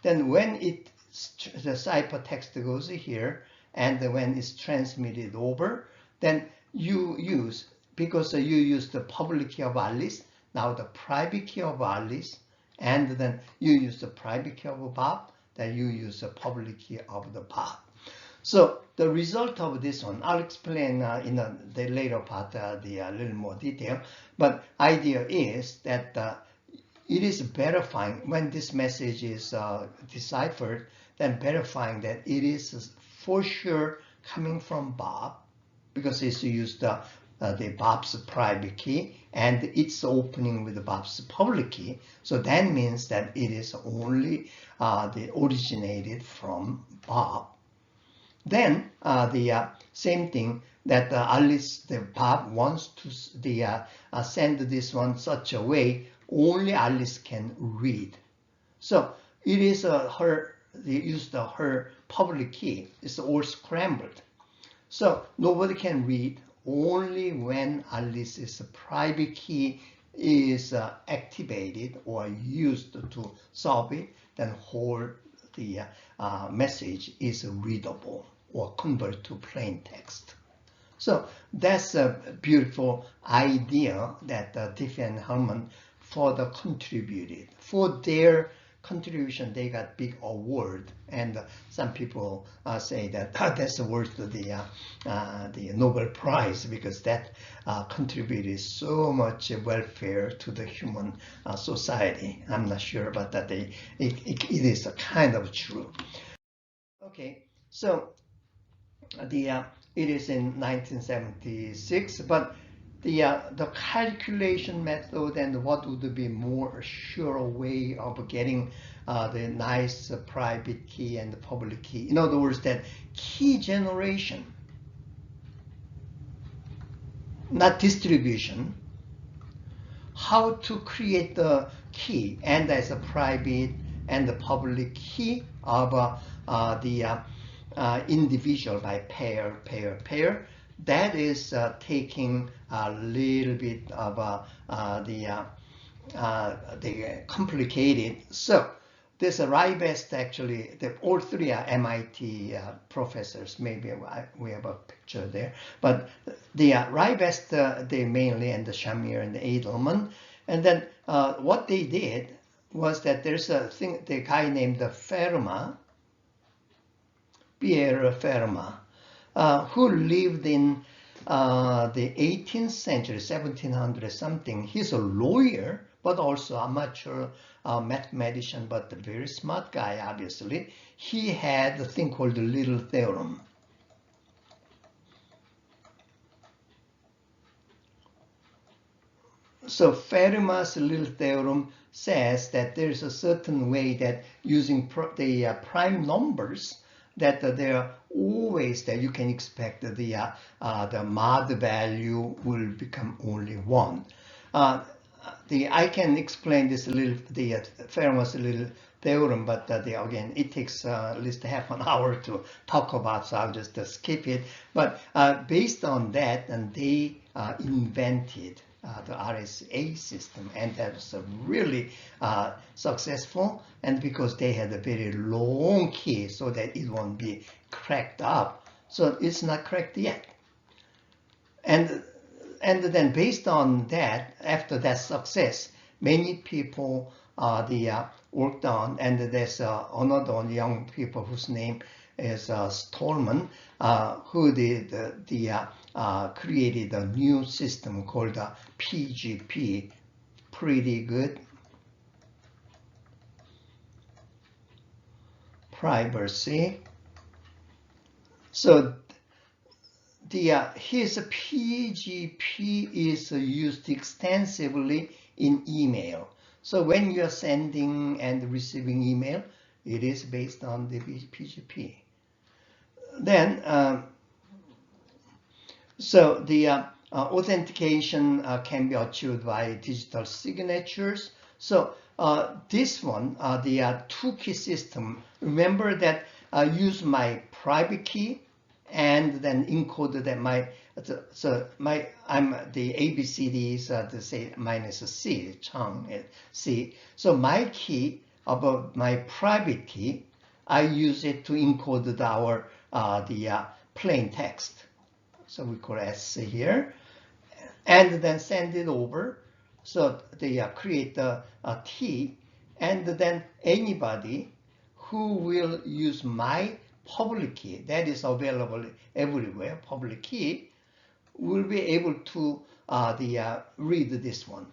Then when the ciphertext goes here, and when it's transmitted over, then you use, because you use the public key of Alice, now the private key of Alice, and then you use the private key of Bob, then you use the public key of the Bob. So the result of this one, I'll explain in the later part a little more detail, but idea is that it is verifying when this message is deciphered, then verifying that it is for sure coming from Bob, because it's used the Bob's private key, and it's opening with Bob's public key. So that means that it is only originated from Bob. Then the same thing that Alice, the Bob wants to send this one such a way only Alice can read. So it is they used her public key. It's all scrambled. So nobody can read. Only when Alice's private key is activated or used to solve it, then whole the message is readable or convert to plain text. So that's a beautiful idea that Diffie and Hellman further contributed. For their contribution, they got big award, and some people say that that's worth the Nobel Prize, because that contributed so much welfare to the human society. I'm not sure about that. It is a kind of true. Okay, so it is in 1976, but the calculation method and what would be more sure way of getting the nice private key and the public key. In other words, that key generation, not distribution, how to create the key and as a private and the public key of the individual by pair. That is taking a little bit of the complicated. So this Ribest actually, all three are MIT professors. Maybe we have a picture there. But the Ribest, they mainly, and the Shamir and the Edelman. And then what they did was that there's a thing, the guy named Fermat, Pierre Fermat, who lived in the 18th century, 1700 something. He's a lawyer, but also amateur mathematician, but a very smart guy, obviously. He had a thing called the Little Theorem. So Fermat's Little Theorem says that there's a certain way that using the prime numbers, that they are always that you can expect that the mod value will become only 1. I can explain this Fermat's Little Theorem, but again, it takes at least half an hour to talk about, so I'll just skip it. But based on that, and they invented the RSA system, and that was really successful, and because they had a very long key so that it won't be cracked up. So it's not cracked yet. And then based on that, after that success, many people worked on, and there's another young people whose name is Stallman, who created a new system called PGP, pretty good privacy. So his PGP is used extensively in email. So when you are sending and receiving email, it is based on the PGP. Then, so authentication can be achieved by digital signatures. So this one, the two-key system, remember that I use my private key and then encode that I'm the ABCD is the say minus C, Chang C. So my key about my private key, I use it to encode our the plain text. So we call S here, and then send it over. So they create a T, and then anybody who will use my public key that is available everywhere, public key, will be able to read this one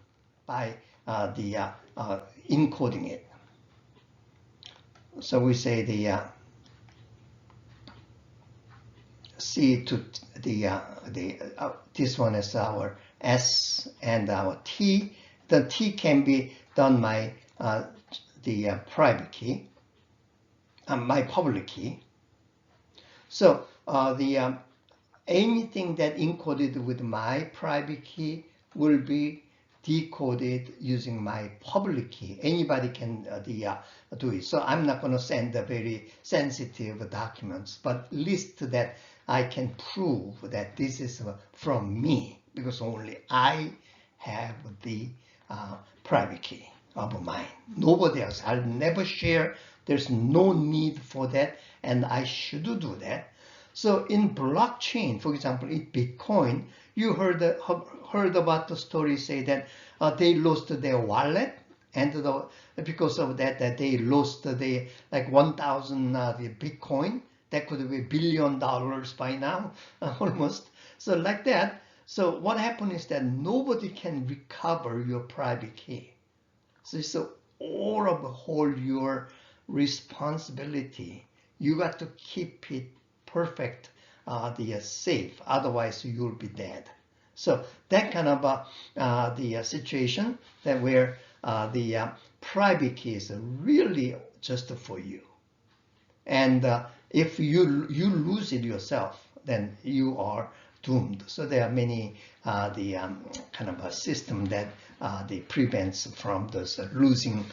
by encoding it. So we say the C to this one is our S and our T. The T can be done by the private key, my public key. So anything that encoded with my private key will be decoded using my public key. Anybody can do it. So I'm not going to send the very sensitive documents, but at least that I can prove that this is from me, because only I have the private key of mine. Nobody else. I'll never share. There's no need for that, and I should do that. So in blockchain, for example, in Bitcoin, you heard about the story say that they lost their wallet, and because of that they lost the like 1,000 the Bitcoin. That could be $1 billion by now, almost. So like that. So what happened is that nobody can recover your private key. So it's all of whole your responsibility. You got to keep it perfect, safe. Otherwise, you'll be dead. So that kind of the situation that where the private key is really just for you. And if you lose it yourself, then you are doomed. So there are many kind of a system that they prevents from those losing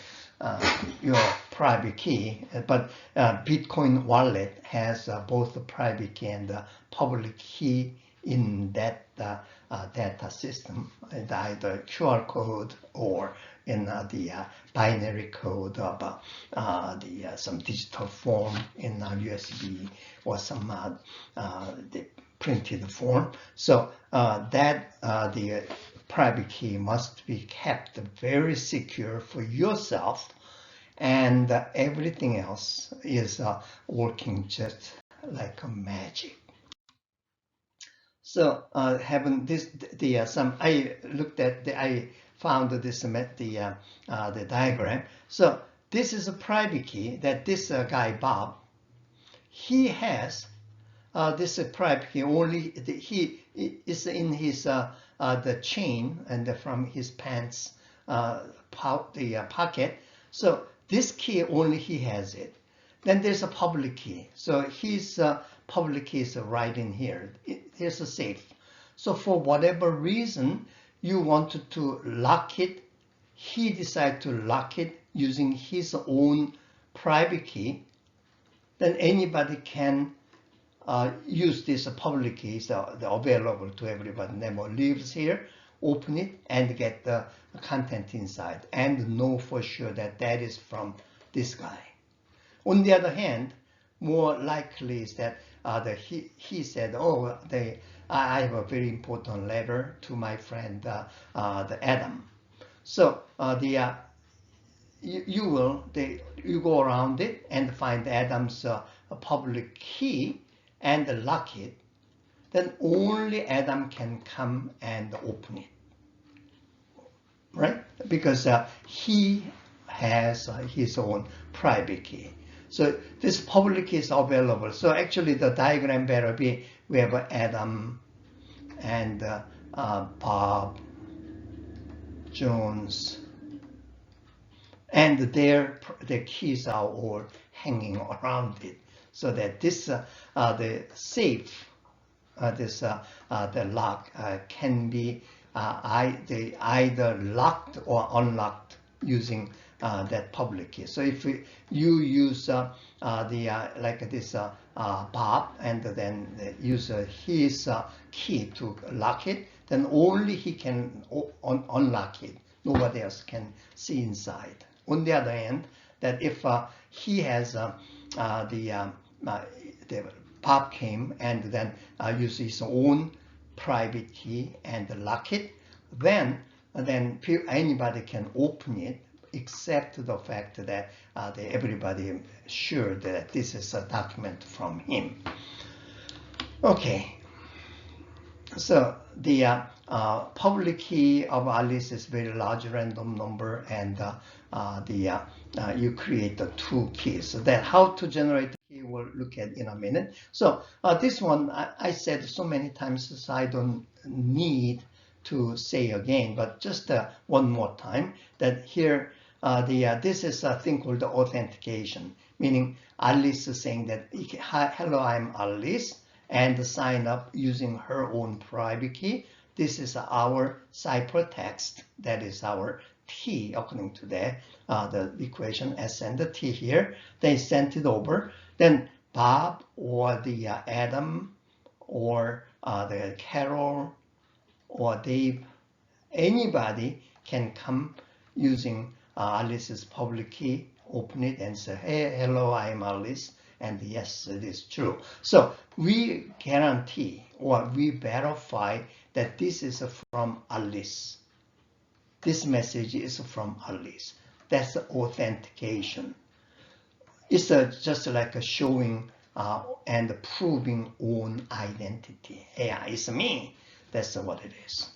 your private key. But Bitcoin wallet has both the private key and the public key in that data system, either QR code or in the binary code of some digital form in USB or some the printed form. So that the private key must be kept very secure for yourself, and everything else is working just like a magic. So having this, I looked at I found this the diagram. So this is a private key that this guy Bob, he has this private key only. He is in his the chain and from his pants pocket. So this key only he has it. Then there's a public key. So his public key is right in here. Here's a safe. So for whatever reason you wanted to lock it, he decided to lock it using his own private key. Then anybody can use this public key, so they're available to everybody. Never leaves here, open it and get the content inside and know for sure that that is from this guy. On the other hand, more likely is that he said, oh, I have a very important letter to my friend the Adam. So you go around it and find Adam's public key and lock it. Then only Adam can come and open it, right? Because he has his own private key. So this public key is available. So actually the diagram better be, we have Adam and Bob, Jones, and their keys are all hanging around it. So that this the safe the lock can be either locked or unlocked using that public key. So if you use like this Bob and then use his key to lock it, then only he can unlock it. Nobody else can see inside. On the other hand, that if he has the Bob came and then use his own private key and lock it, then anybody can open it, except the fact that everybody sure that this is a document from him. Okay. So the public key of Alice is very large random number, and you create the two keys. So that how to generate the key we'll look at in a minute. So this one I said so many times, so I don't need to say again, but just one more time that here this is a thing called the authentication, meaning Alice is saying that hello, I'm Alice, and sign up using her own private key. This is our ciphertext. That is our T according to the equation S and the T here. They sent it over. Then Bob or the Adam or the Carol or Dave, anybody can come using Alice's public key, open it and say, hey, hello, I'm Alice. And yes, it is true. So we guarantee or we verify that this is from Alice. This message is from Alice. That's authentication. It's just like a showing and proving own identity. Yeah, it's me. That's what it is.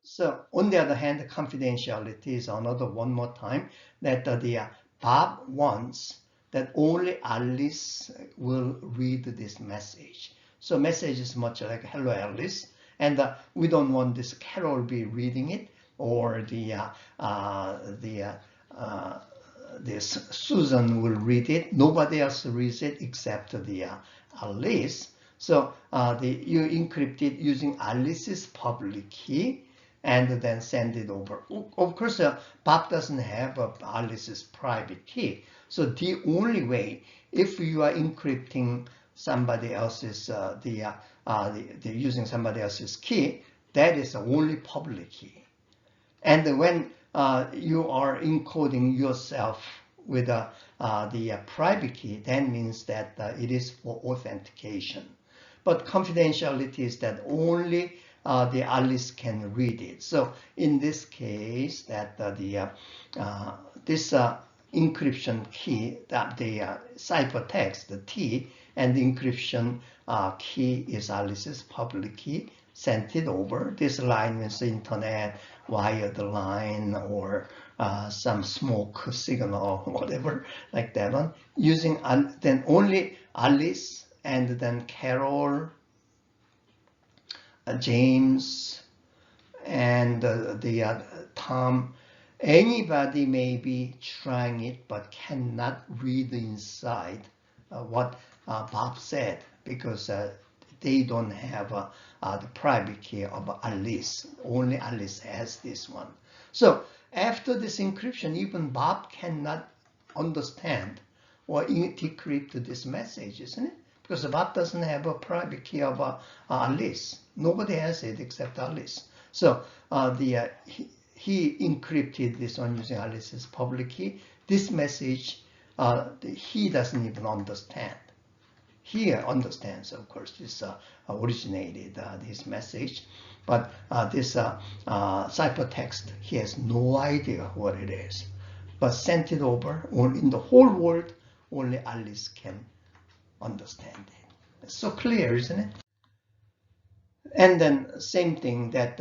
So on the other hand, confidentiality is another one more time that the Bob wants that only Alice will read this message. So message is much like hello Alice, and we don't want this Carol be reading it or this Susan will read it. Nobody else reads it except the Alice. So you encrypt it using Alice's public key and then send it over. Of course, Bob doesn't have Alice's private key. So the only way, if you are encrypting somebody else's, using somebody else's key, that is the only public key. And when you are encoding yourself with the private key, that means that it is for authentication. But confidentiality is that only the Alice can read it. So in this case, that this encryption key, that the ciphertext, the T, and the encryption key is Alice's public key, sent it over. This line means the internet, wired line, or some smoke signal, or whatever, like that one. Using then only Alice and then Carol, James, and the Tom. Anybody may be trying it but cannot read inside what Bob said, because they don't have the private key of Alice. Only Alice has this one. So after this encryption, even Bob cannot understand or decrypt this message, isn't it? Because Bob doesn't have a private key of Alice. Nobody has it except Alice. So he encrypted this one using Alice's public key. This message, he doesn't even understand. He understands, of course, this originated this message, but this ciphertext, he has no idea what it is. But sent it over, in the whole world, only Alice can understand it. It's so clear, isn't it? And then same thing that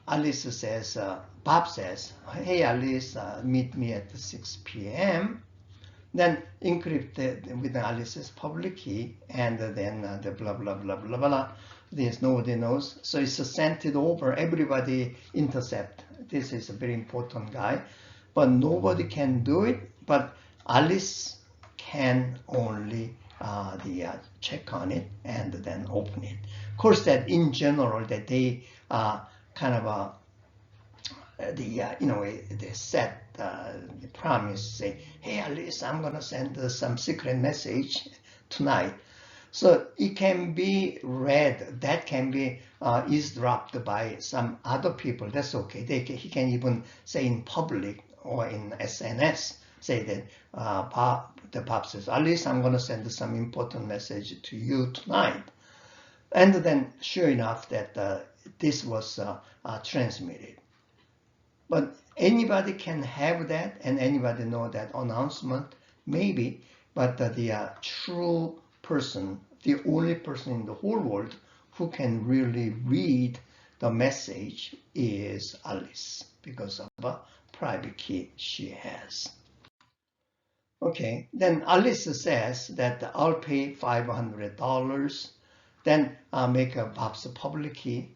Alice says, Bob says, hey Alice, meet me at 6 p.m. Then encrypted with Alice's public key, and then the blah blah blah blah blah. This nobody knows, so it's sent it over. Everybody intercept. This is a very important guy, but nobody can do it. But Alice can only check on it and then open it. Of course, that in general that they kind of they set the promise, say, hey, at least I'm gonna send some secret message tonight. So it can be read, that can be eavesdropped by some other people. That's okay. He can even say in public or in SNS, say that Bob says, at least I'm gonna send some important message to you tonight. And then sure enough that this was transmitted. But anybody can have that, and anybody know that announcement, maybe, but the true person, the only person in the whole world who can really read the message is Alice, because of a private key she has. Okay, then Alice says that I'll pay $500, then make a Bob's public key,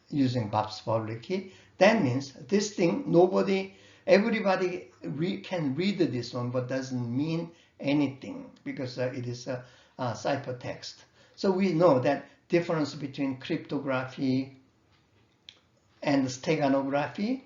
using Bob's public key. That means this thing, everybody can read this one, but doesn't mean anything because it is a ciphertext. So we know that difference between cryptography and steganography.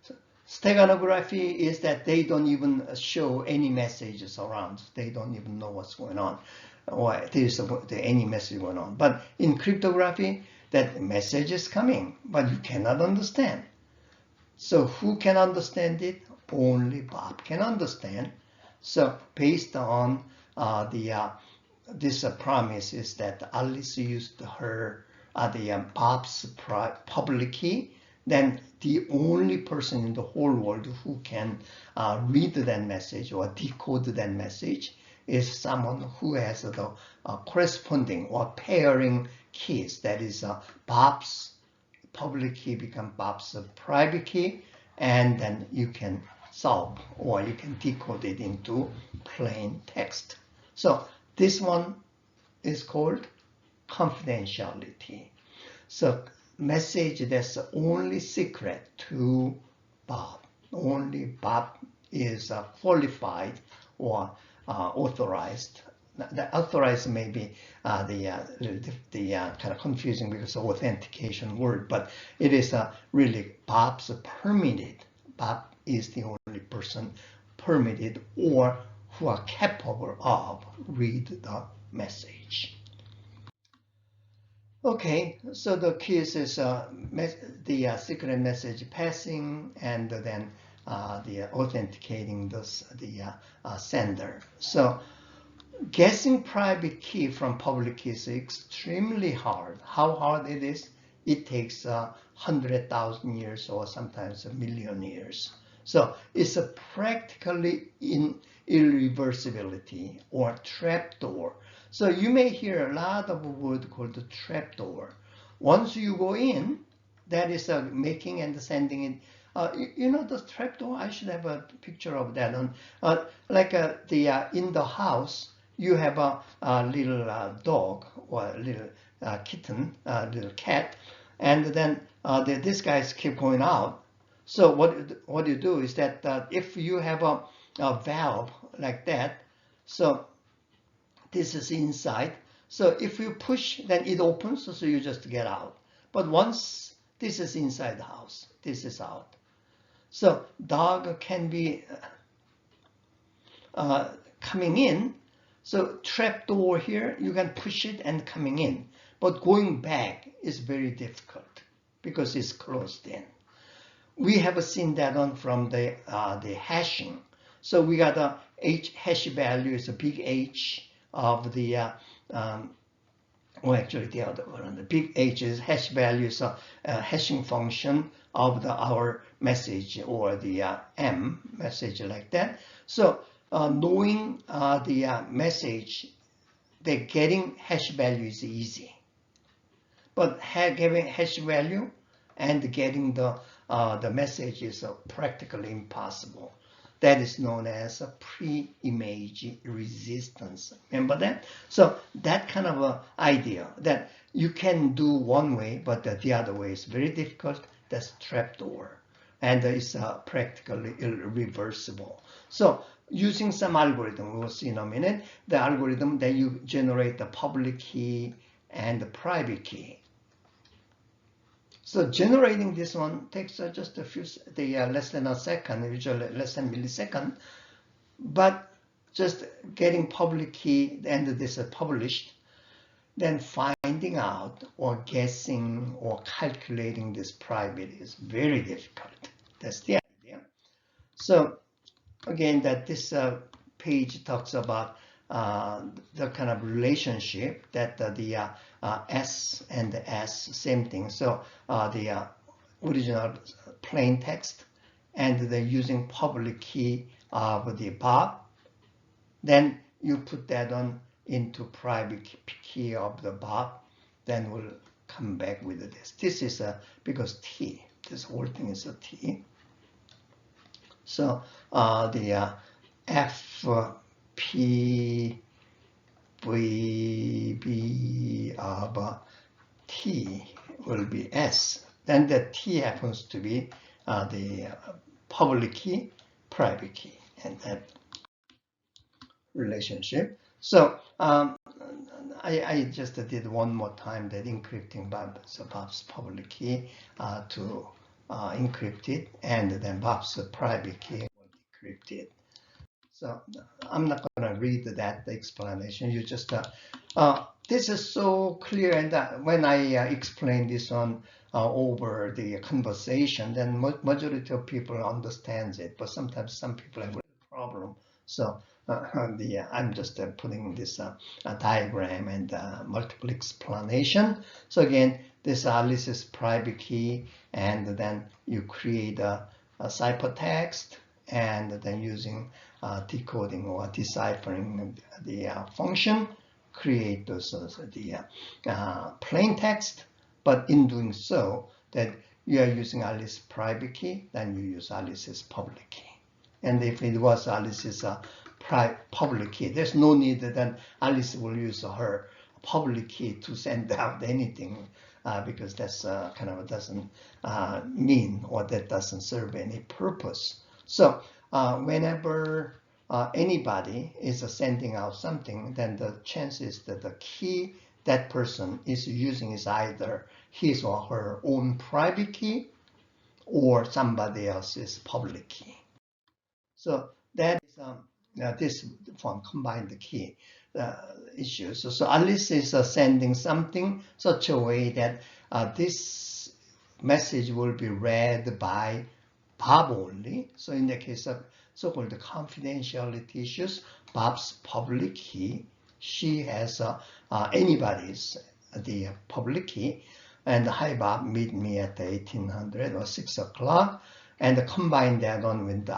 So steganography is that they don't even show any messages around. They don't even know what's going on, or there's any message going on. But in cryptography, that message is coming, but you cannot understand. So who can understand it? Only Bob can understand. So based on this promise is that Alice used her Bob's public key, then the only person in the whole world who can read that message or decode that message is someone who has the corresponding or pairing keys. That is Bob's public key become Bob's private key, and then you can solve or you can decode it into plain text. So this one is called confidentiality. So message that's only secret to Bob. Only Bob is qualified or authorized. The authorized may be the kind of confusing because of authentication word, but it is really Bob's permitted. Bob is the only person permitted or who are capable of read the message. Okay, so the keys is the secret message passing and then the authenticating the sender. So guessing private key from public key is extremely hard. How hard it is? It takes 100,000 years or sometimes a million years. So it's a practically irreversibility or trapdoor. So you may hear a lot of a word called the trapdoor. Once you go in, that is making and sending it. You know the trapdoor? I should have a picture of that on. Like in the house, you have a little dog or a little kitten, little cat, and then these guys keep going out. So what you do is that if you have a valve like that, so this is inside. So if you push, then it opens, so you just get out. But once this is inside the house, this is out. So dog can be coming in. So trap door here, you can push it and coming in. But going back is very difficult because it's closed in. We have seen that on from the hashing. So we got a hash value is a big H of the actually the other one. The big H is hash value, is a hashing function of our message or the M message like that. So knowing the message, getting hash value is easy, but having hash value and getting the message is practically impossible. That is known as a pre-image resistance. Remember that? So that kind of idea that you can do one way, but the other way is very difficult. That's trapdoor. and it's practically irreversible. So using some algorithm, we'll see in a minute, the algorithm that you generate the public key and the private key. So generating this one takes just a few, less than a second, usually less than a millisecond, but just getting public key and this is published, then finding out or guessing or calculating this private is very difficult. That's the idea. So again, that this page talks about the kind of relationship that the S and the S, same thing. So the original plain text and the using public key of the Bob, then you put that on into private key of the Bob, then we'll come back with this. This is because T, this whole thing is a T. So the F, P, V, B of T will be S. Then the T happens to be the public key, private key, and that relationship. So I just did one more time that encrypting Bob's public key to encrypt it, and then Bob's private key will decrypt it. So I'm not going to read that explanation. You just this is so clear, and when I explain this on over the conversation, then majority of people understands it, but sometimes some people have a problem. So I'm just putting this diagram and multiple explanation. So again, this Alice's private key, and then you create a ciphertext, and then using decoding or deciphering the function, create those the plain text. But in doing so, that you are using Alice's private key, then you use Alice's public key. And if it was Alice's public key, there's no need that Alice will use her public key to send out anything, because that's kind of doesn't mean, or that doesn't serve any purpose. So whenever anybody is sending out something, then the chances that the key that person is using is either his or her own private key or somebody else's public key. So that is this one combined key issue. So Alice is sending something such a way that this message will be read by Bob only. So in the case of so-called confidentiality issues, Bob's public key, she has anybody's the public key, and hi Bob, meet me at 1800 or 6 o'clock, and combine that on with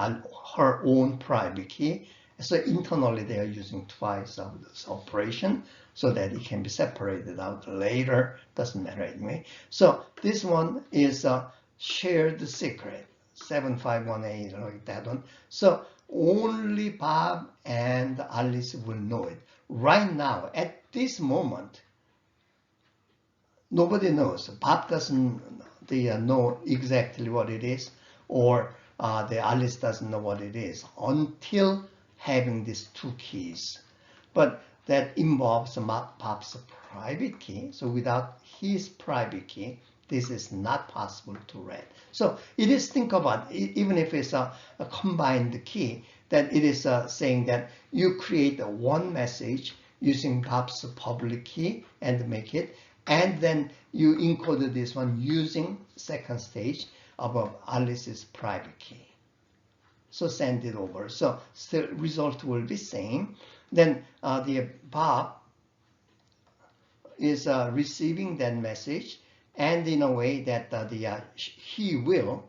her own private key. So internally they are using twice of this operation so that it can be separated out later, doesn't matter anyway. So this one is a shared secret, 7518, like that one. So only Bob and Alice will know it. Right now, at this moment, nobody knows. Bob doesn't know exactly what it is, or the Alice doesn't know what it is until having these two keys. But that involves Bob's private key. So without his private key, this is not possible to read. So it is, think about it, even if it's a combined key, that it is saying that you create one message using Bob's public key and make it, and then you encode this one using second stage of Alice's private key. So send it over. So the result will be same. Then the Bob is receiving that message, and in a way that he will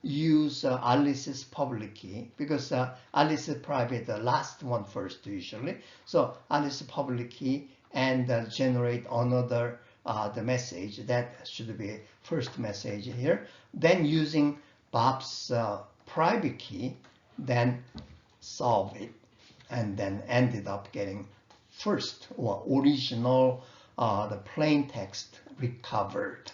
use Alice's public key, because Alice's private, the last one first usually. So Alice's public key, and generate another the message that should be first message here. Then using Bob's private key, then solve it, and then ended up getting first or original the plain text recovered.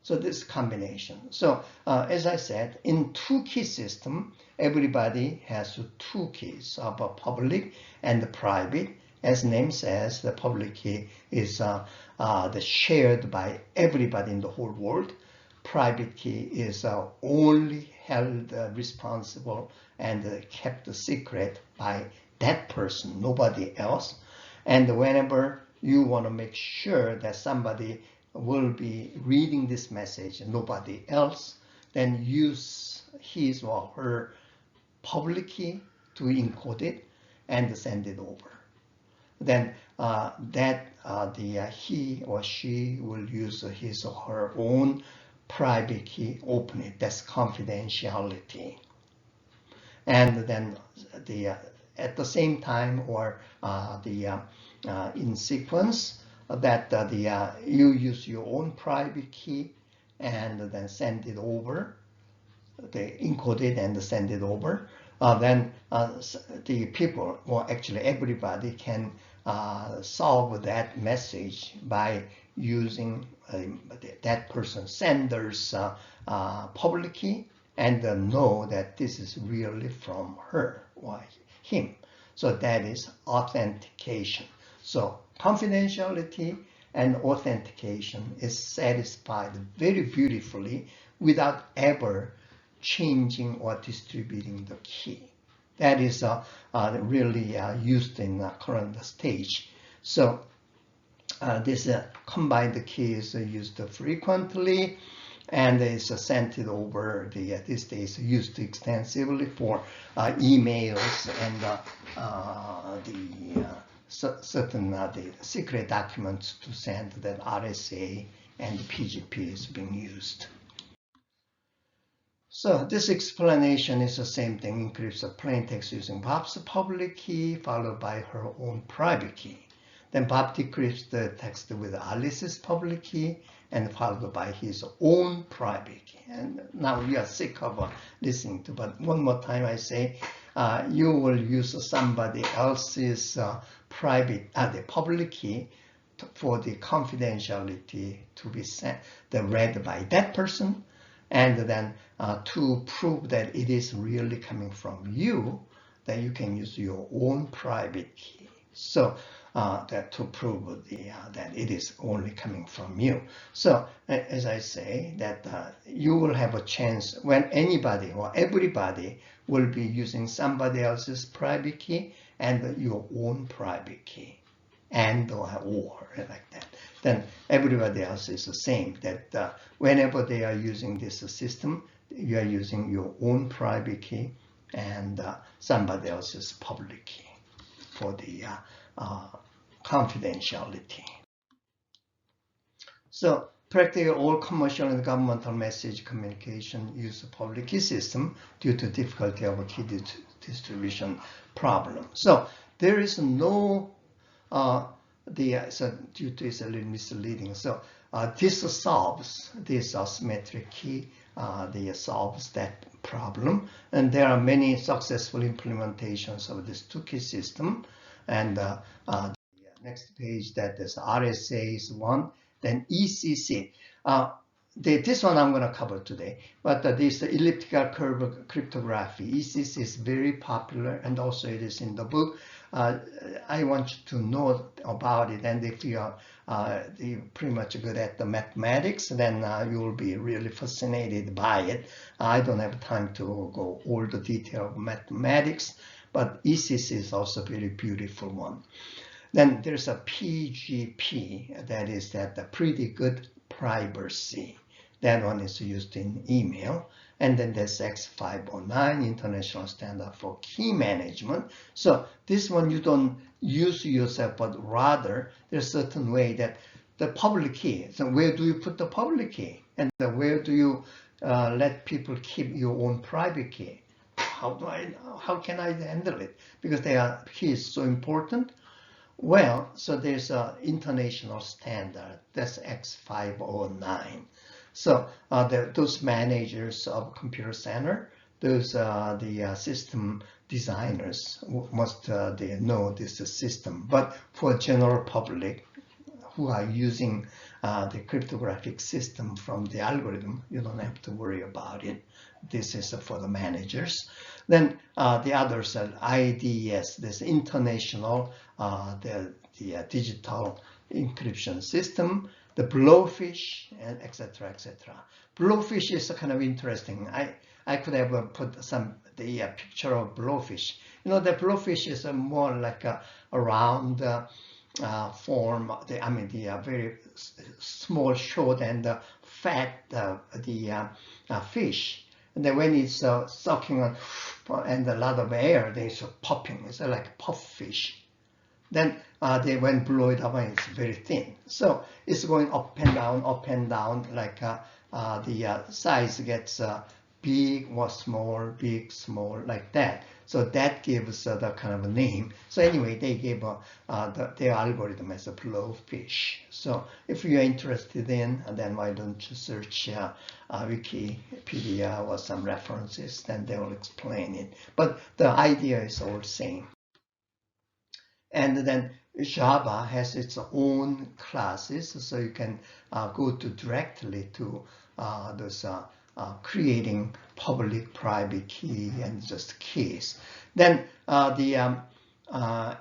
So this combination. So as I said, in two-key system, everybody has two keys of a public and the private. As name says, the public key is shared by everybody in the whole world. Private key is only held responsible and kept secret by that person, nobody else. And whenever you want to make sure that somebody will be reading this message, nobody else, then use his or her public key to encode it and send it over. Then he or she will use his or her own private key, open it. That's confidentiality. And then at the same time or in sequence that you use your own private key and then send it over. They encode it and send it over. Then the people, or actually everybody, can solve that message by using that person sender's public key and know that this is really from her or him. So that is authentication. So confidentiality and authentication is satisfied very beautifully without ever changing or distributing the key. That is really used in the current stage. So this combined key is used frequently and is sent over these days used extensively for emails and certain the secret documents to send that RSA and PGP is being used. So this explanation is the same thing, encrypts a plain text using Bob's public key followed by her own private key. Then Bob decrypts the text with Alice's public key and followed by his own private key. And now we are sick of listening to, but one more time I say, you will use somebody else's the public key for the confidentiality to be sent, read by that person. And then to prove that it is really coming from you, then you can use your own private key. So that to prove that it is only coming from you. So as I say, that you will have a chance when anybody or everybody will be using somebody else's private key and your own private key, and or like that. Then everybody else is the same, that whenever they are using this system, you are using your own private key and somebody else's public key for the confidentiality. So practically all commercial and governmental message communication use a public key system due to difficulty of a key distribution problem. So there is no so due to it's a little misleading. So this solves this asymmetric key. Solves that problem, and there are many successful implementations of this two-key system. And next page, that is RSA is one, then ECC. This one I'm going to cover today, but this elliptical curve cryptography, ECC, is very popular, and also it is in the book. I want you to know about it, and if you are pretty much good at the mathematics, then you will be really fascinated by it. I don't have time to go all the detail of mathematics, but ECC is also a very beautiful one. Then there's a PGP, that is the pretty good privacy. That one is used in email. And then there's X509, International Standard for Key Management. So this one you don't use yourself, but rather there's a certain way that the public key. So where do you put the public key? And where do you let people keep your own private key? How can I handle it? Because their key is so important. Well, so there's an international standard, that's X509. So those managers of computer center, those the system designers must they know this system. But for general public who are using the cryptographic system from the algorithm, you don't have to worry about it. This is for the managers. Then the others are IDS, this international, the digital encryption system, the blowfish, and etc. etc. Blowfish is kind of interesting. I could have put the picture of blowfish. You know, the blowfish is more like a round form. The very small, short, and fat fish. And then when it's sucking on and a lot of air, then it's popping. It's like puff fish. Then when blow it up, it's very thin. So it's going up and down, like the size gets big or small, big, small, like that. So that gives the kind of a name. So anyway, they gave their algorithm as a blowfish. So if you're interested in, then why don't you search Wikipedia or some references, then they will explain it. But the idea is all same. And then Java has its own classes, so you can go directly to those creating public, private key and just keys. Then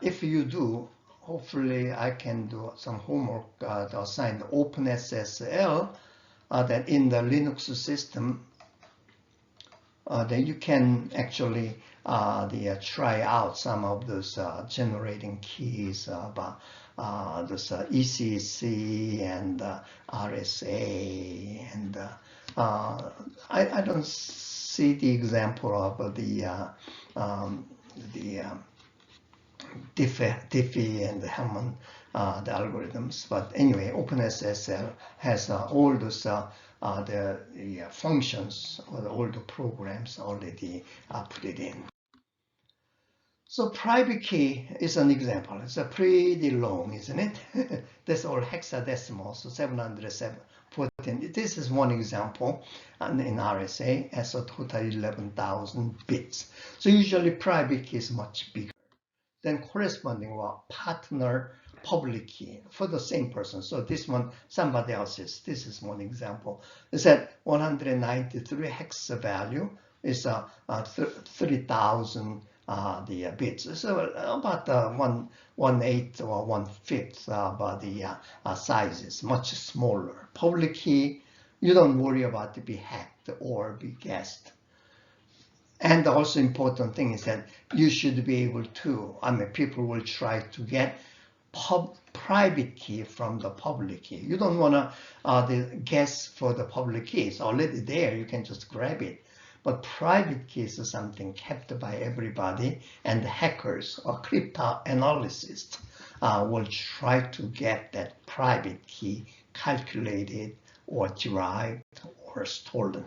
if you do, hopefully I can do some homework to assign the OpenSSL that in the Linux system, then you can actually try out some of those generating keys about this ECC and RSA, and I don't see the example of the Diffie and Hellman the algorithms, but anyway, OpenSSL has all those the functions or all the programs already put it in. So private key is an example. It's a pretty long, isn't it? That's all hexadecimal, so 714. This is one example, and in RSA has a total 11,000 bits. So usually private key is much bigger. Then corresponding partner public key for the same person. So this one, somebody else's. This is one example. It said 193 hex value is 3,000 the bits. So about 1/8 or 1/5 of the sizes, much smaller. Public key, you don't worry about to be hacked or be guessed. And also important thing is that you should be able to, people will try to get private key from the public key. You don't want to guess for the public key. It's already there. You can just grab it. But private key is something kept by everybody, and the hackers or cryptanalysts will try to get that private key calculated or derived or stolen.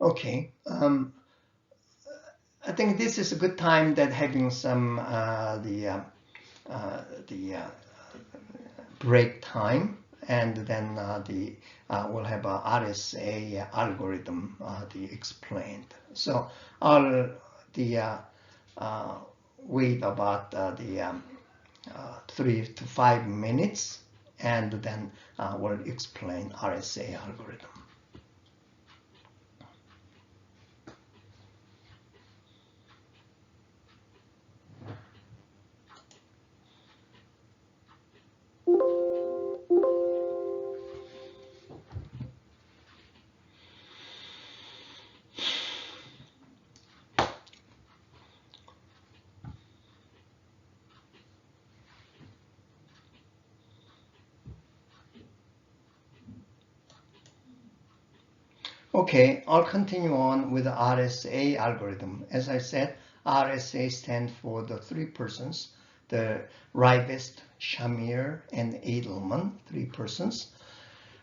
Okay. I think this is a good time that having some break time, and then we'll have a RSA algorithm explained. So I'll wait about 3 to 5 minutes, and then we'll explain RSA algorithm. Okay, I'll continue on with the RSA algorithm. As I said, RSA stands for the three persons, the Rivest, Shamir, and Edelman, 3 persons.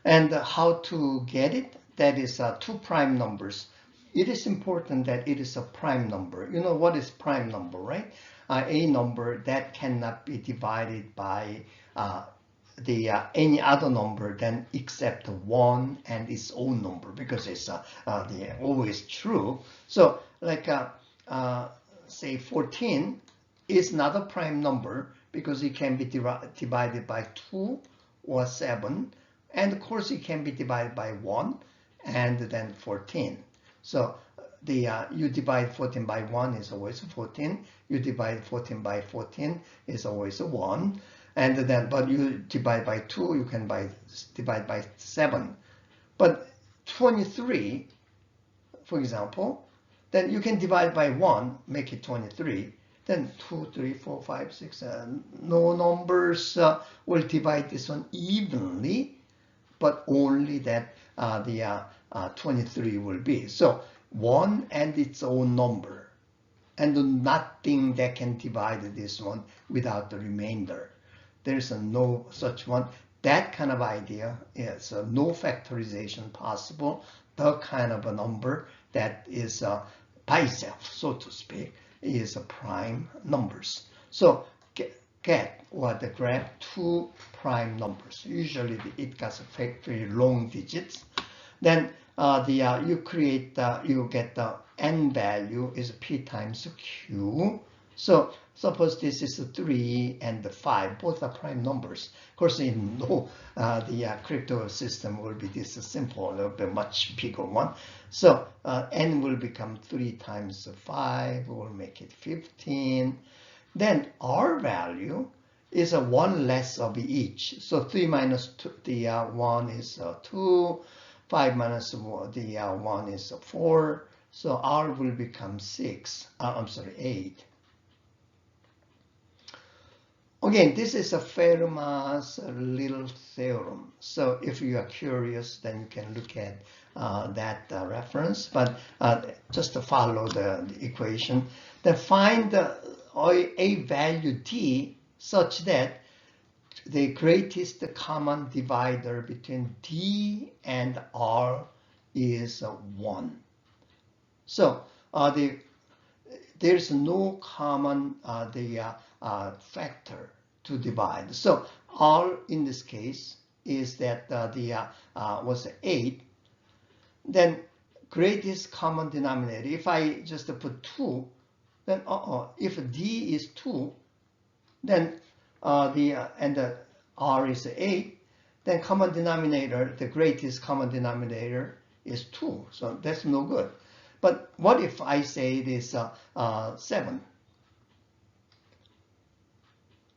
And how to get it? That is 2 prime numbers. It is important that it is a prime number. You know what is prime number, right? A number that cannot be divided by any other number than except 1 and its own number, because it's always true. So like say 14 is not a prime number because it can be divided by 2 or 7, And of course, it can be divided by 1 and then 14. So you divide 14 by 1 is always 14. You divide 14 by 14 is always 1. And then, but you divide by 2, you can divide by 7. But 23, for example, then you can divide by 1, make it 23. Then 2, 3, 4, 5, 6, no numbers will divide this one evenly, but only that the 23 will be. So 1 and its own number, and nothing that can divide this one without the remainder. There's no such one. That kind of idea is no factorization possible. The kind of a number that is by itself, so to speak, is prime numbers. So get what the graph 2 prime numbers. Usually it got very long digits. Then you get the n value is p times q. So suppose this is 3 and 5, both are prime numbers. Of course, in the crypto system will be this simple, a little bit much bigger one. So n will become 3 times 5, will make it 15. Then r value is 1 less of each. So 3 minus 2, the 1 is 2, 5 minus 1 is 4. So r will become 8. Again, this is a Fermat's little theorem. So if you are curious, then you can look at that reference. But just to follow the equation, then find a value d such that the greatest common divider between d and r is 1. So there's no common factor to divide. So r in this case is that was 8. Then greatest common denominator. If I just put 2, then if d is 2, then the r is 8, then common denominator, the greatest common denominator is 2. So that's no good. But what if I say it is 7?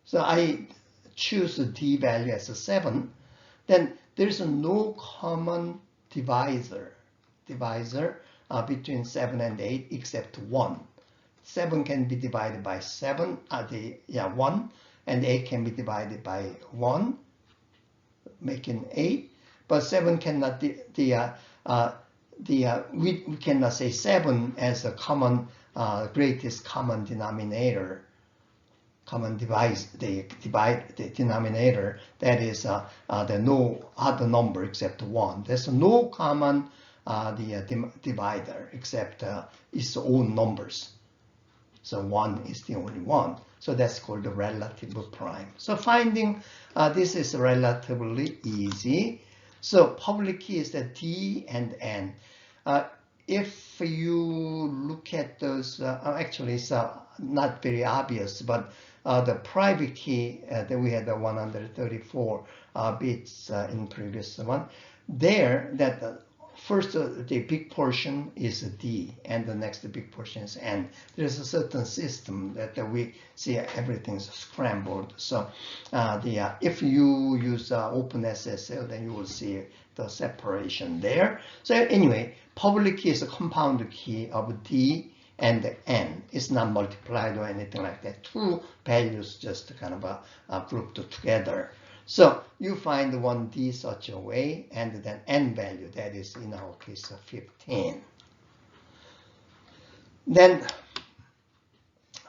So I choose the d value as 7, then there's no common divisor between 7 and 8 except 1. 7 can be divided by 1, and 8 can be divided by 1, making 8. But 7 cannot we cannot say 7 as a common greatest common denominator. The denominator, that is the no other number except 1. There's no common divider except its own numbers. So 1 is the only one. So that's called the relative prime. So finding this is relatively easy. So public key is the d and n. If you look at those, actually it's not very obvious, but the private key that we had the 134 bits in previous one. There, that first the big portion is D, and the next big portion is N. There's a certain system that we see everything's scrambled. So if you use OpenSSL, then you will see the separation there. So anyway, public key is a compound key of D and N. It's not multiplied or anything like that. Two values just kind of grouped together. So you find one D such a way, and then N value, that is in our case 15. Then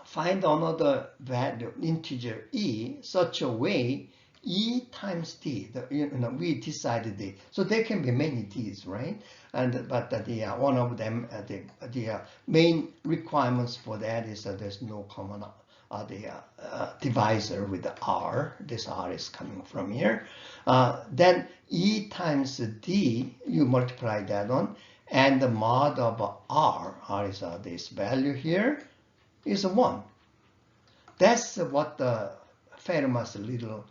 find another value, integer E, such a way E times D. We decided D. So there can be many D's, right? But one of them, the main requirements for that is that there's no common divisor with R. This R is coming from here. Then E times D, you multiply that on, and the mod of R is this value here, is 1. That's what the Fermat's little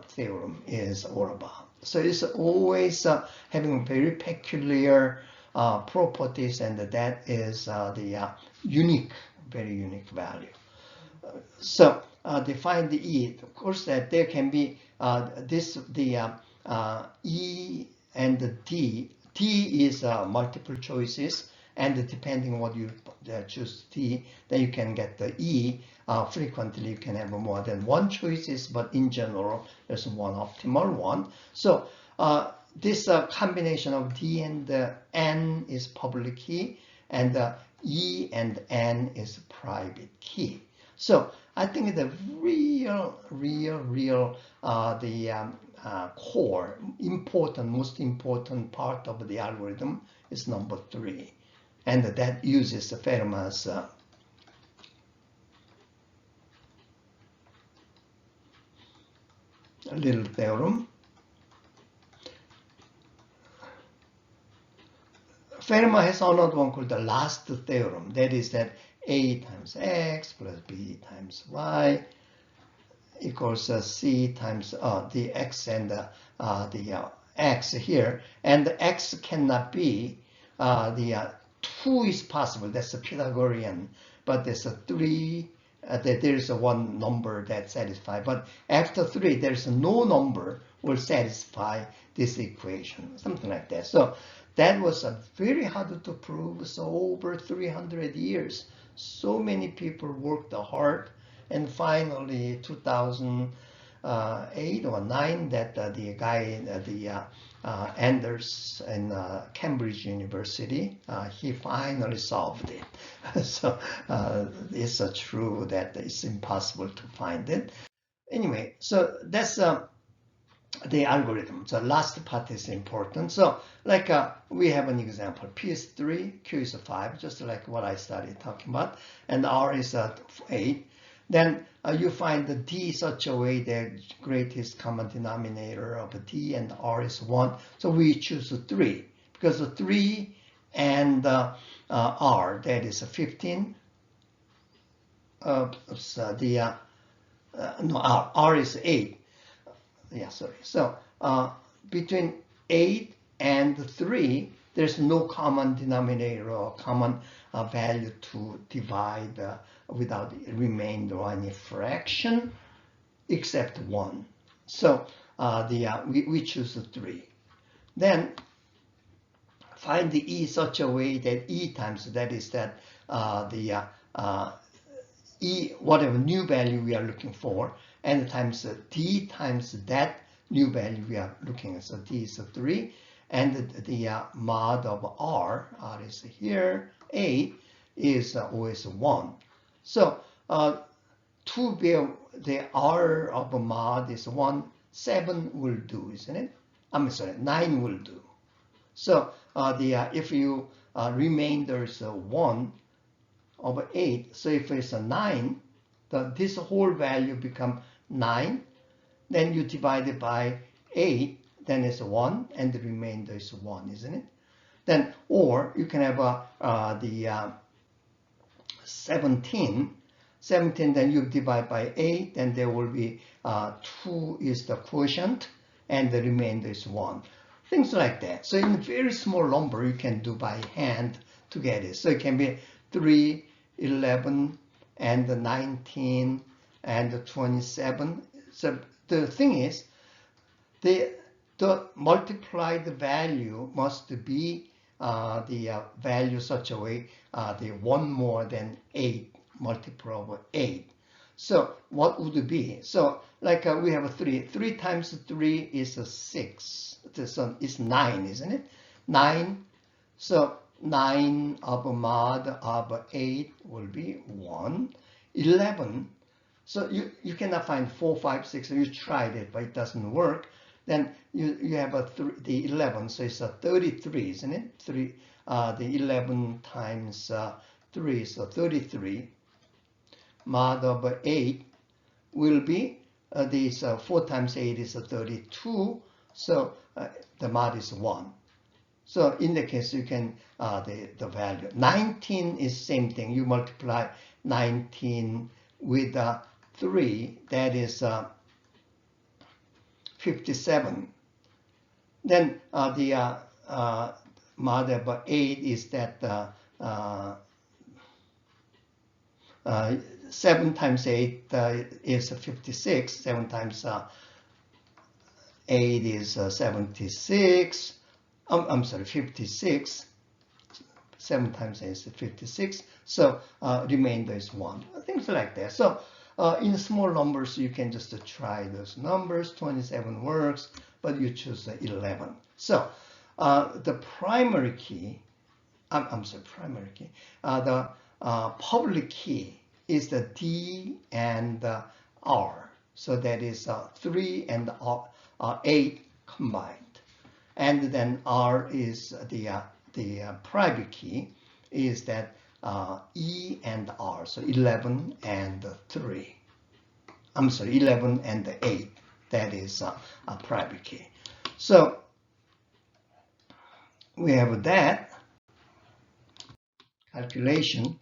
theorem is all about. So it's always having very peculiar properties, and that is the unique, very unique value. So define the E. Of course, that there can be E and the D. D is multiple choices, and depending on what you choose D, then you can get the E. Frequently, you can have more than one choices, but in general, there's one optimal one. So this combination of D and N is public key, and E and N is private key. So I think the real core, most important part of the algorithm is number 3, and that uses Fermat's little theorem. Fermat has another one called the last theorem. That is that A times X plus B times Y equals C times the X and the X here. And the X cannot be, 2 is possible. That's a Pythagorean. But there's a 3, there's a one number that satisfies. But after 3, there's no number will satisfy this equation. Something like that. So that was very hard to prove. So over 300 years, so many people worked hard, and finally 2008 or 9, that the guy, Anders in Cambridge University, he finally solved it. So it's true that it's impossible to find it. Anyway, so that's the algorithm. So last part is important. So like we have an example. P is 3, Q is 5, just like what I started talking about, and R is 8. Then you find the D such a way that greatest common denominator of D and R is 1. So we choose 3 because the 3 and R, that is 15. R is 8. Yeah, sorry. So between 8 and 3, there's no common denominator or common value to divide without remainder or any fraction except 1. So we choose 3. Then find the E such a way that E times, that is that E, whatever new value we are looking for, and times D times that new value we are looking at. So D is 3, and the mod of R is here, 8 is always 1. So to be the R of a mod is 1, 7 will do, isn't it? I'm sorry, 9 will do. So if you remainder is 1 over 8, so if it's a 9, this whole value become 9, then you divide it by 8, then it's 1, and the remainder is 1, isn't it? Then, or you can have the 17, then you divide by 8, then there will be 2 is the quotient, and the remainder is 1. Things like that. So in very small number, you can do by hand to get it. So it can be 3, 11, and 19, and 27. So the thing is, the multiplied value must be the value such a way, the 1 more than 8 multiple over 8. So what would it be? So like we have 3. 3 times 3 is 6. So it's 9, isn't it? 9. So 9 of a mod of 8 will be 1. 11. So you cannot find 4, 5, 6. So you tried it, but it doesn't work. Then you have the 11. So it's 33, isn't it? The 11 times 3, so 33. Mod of 8 will be this 4 times 8 is 32. So the mod is 1. So in the case, you can the value 19 is same thing. You multiply 19 with 3. That is 57. Then the mod of 8 is that 7 times 8 is 56. 7 times 8 is 76. I'm sorry, 56. 7 times 8 is 56. So remainder is 1. Things like that. So in small numbers, you can just try those numbers. 27 works, but you choose 11. So the primary key, I'm sorry, primary key. The public key is the D and R. So that is 3 and 8 combined. And then R is the private key is that E and R. So 11 and 3. I'm sorry, 11 and 8. That is a private key. So we have that calculation.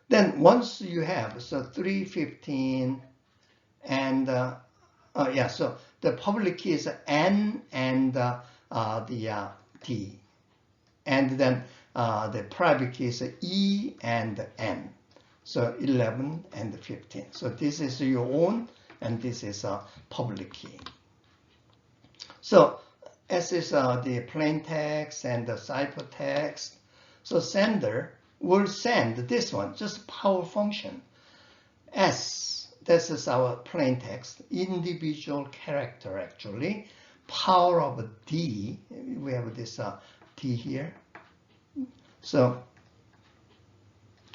Then once you have, so 3, 15, and yeah, so the public key is N and the D. And then the private key is E and N. So 11 and 15. So this is your own, and this is a public key. So S is the plain text and the ciphertext. So sender will send this one, just power function. S, this is our plain text, individual character actually. Power of D, we have this D here. So,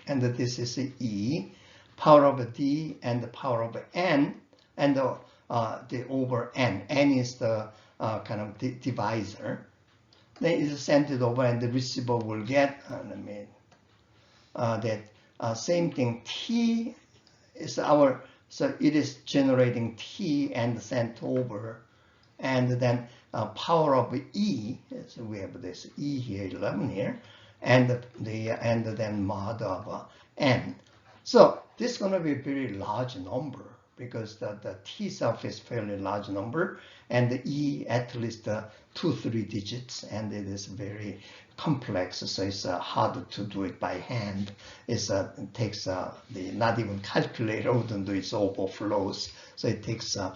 and this is E, power of D and the power of N, and the over N. N is the kind of divisor. Then it's sent it over, and the receiver will get that same thing. T is our, so it is generating T and sent over, and then power of E. So we have this E here, 11 here, and then mod of N. So this is going to be a very large number because the T itself is fairly large number, and the E at least 2-3 digits, and it is very complex, so it's hard to do it by hand. It takes the not even calculator wouldn't do its overflows, so it takes some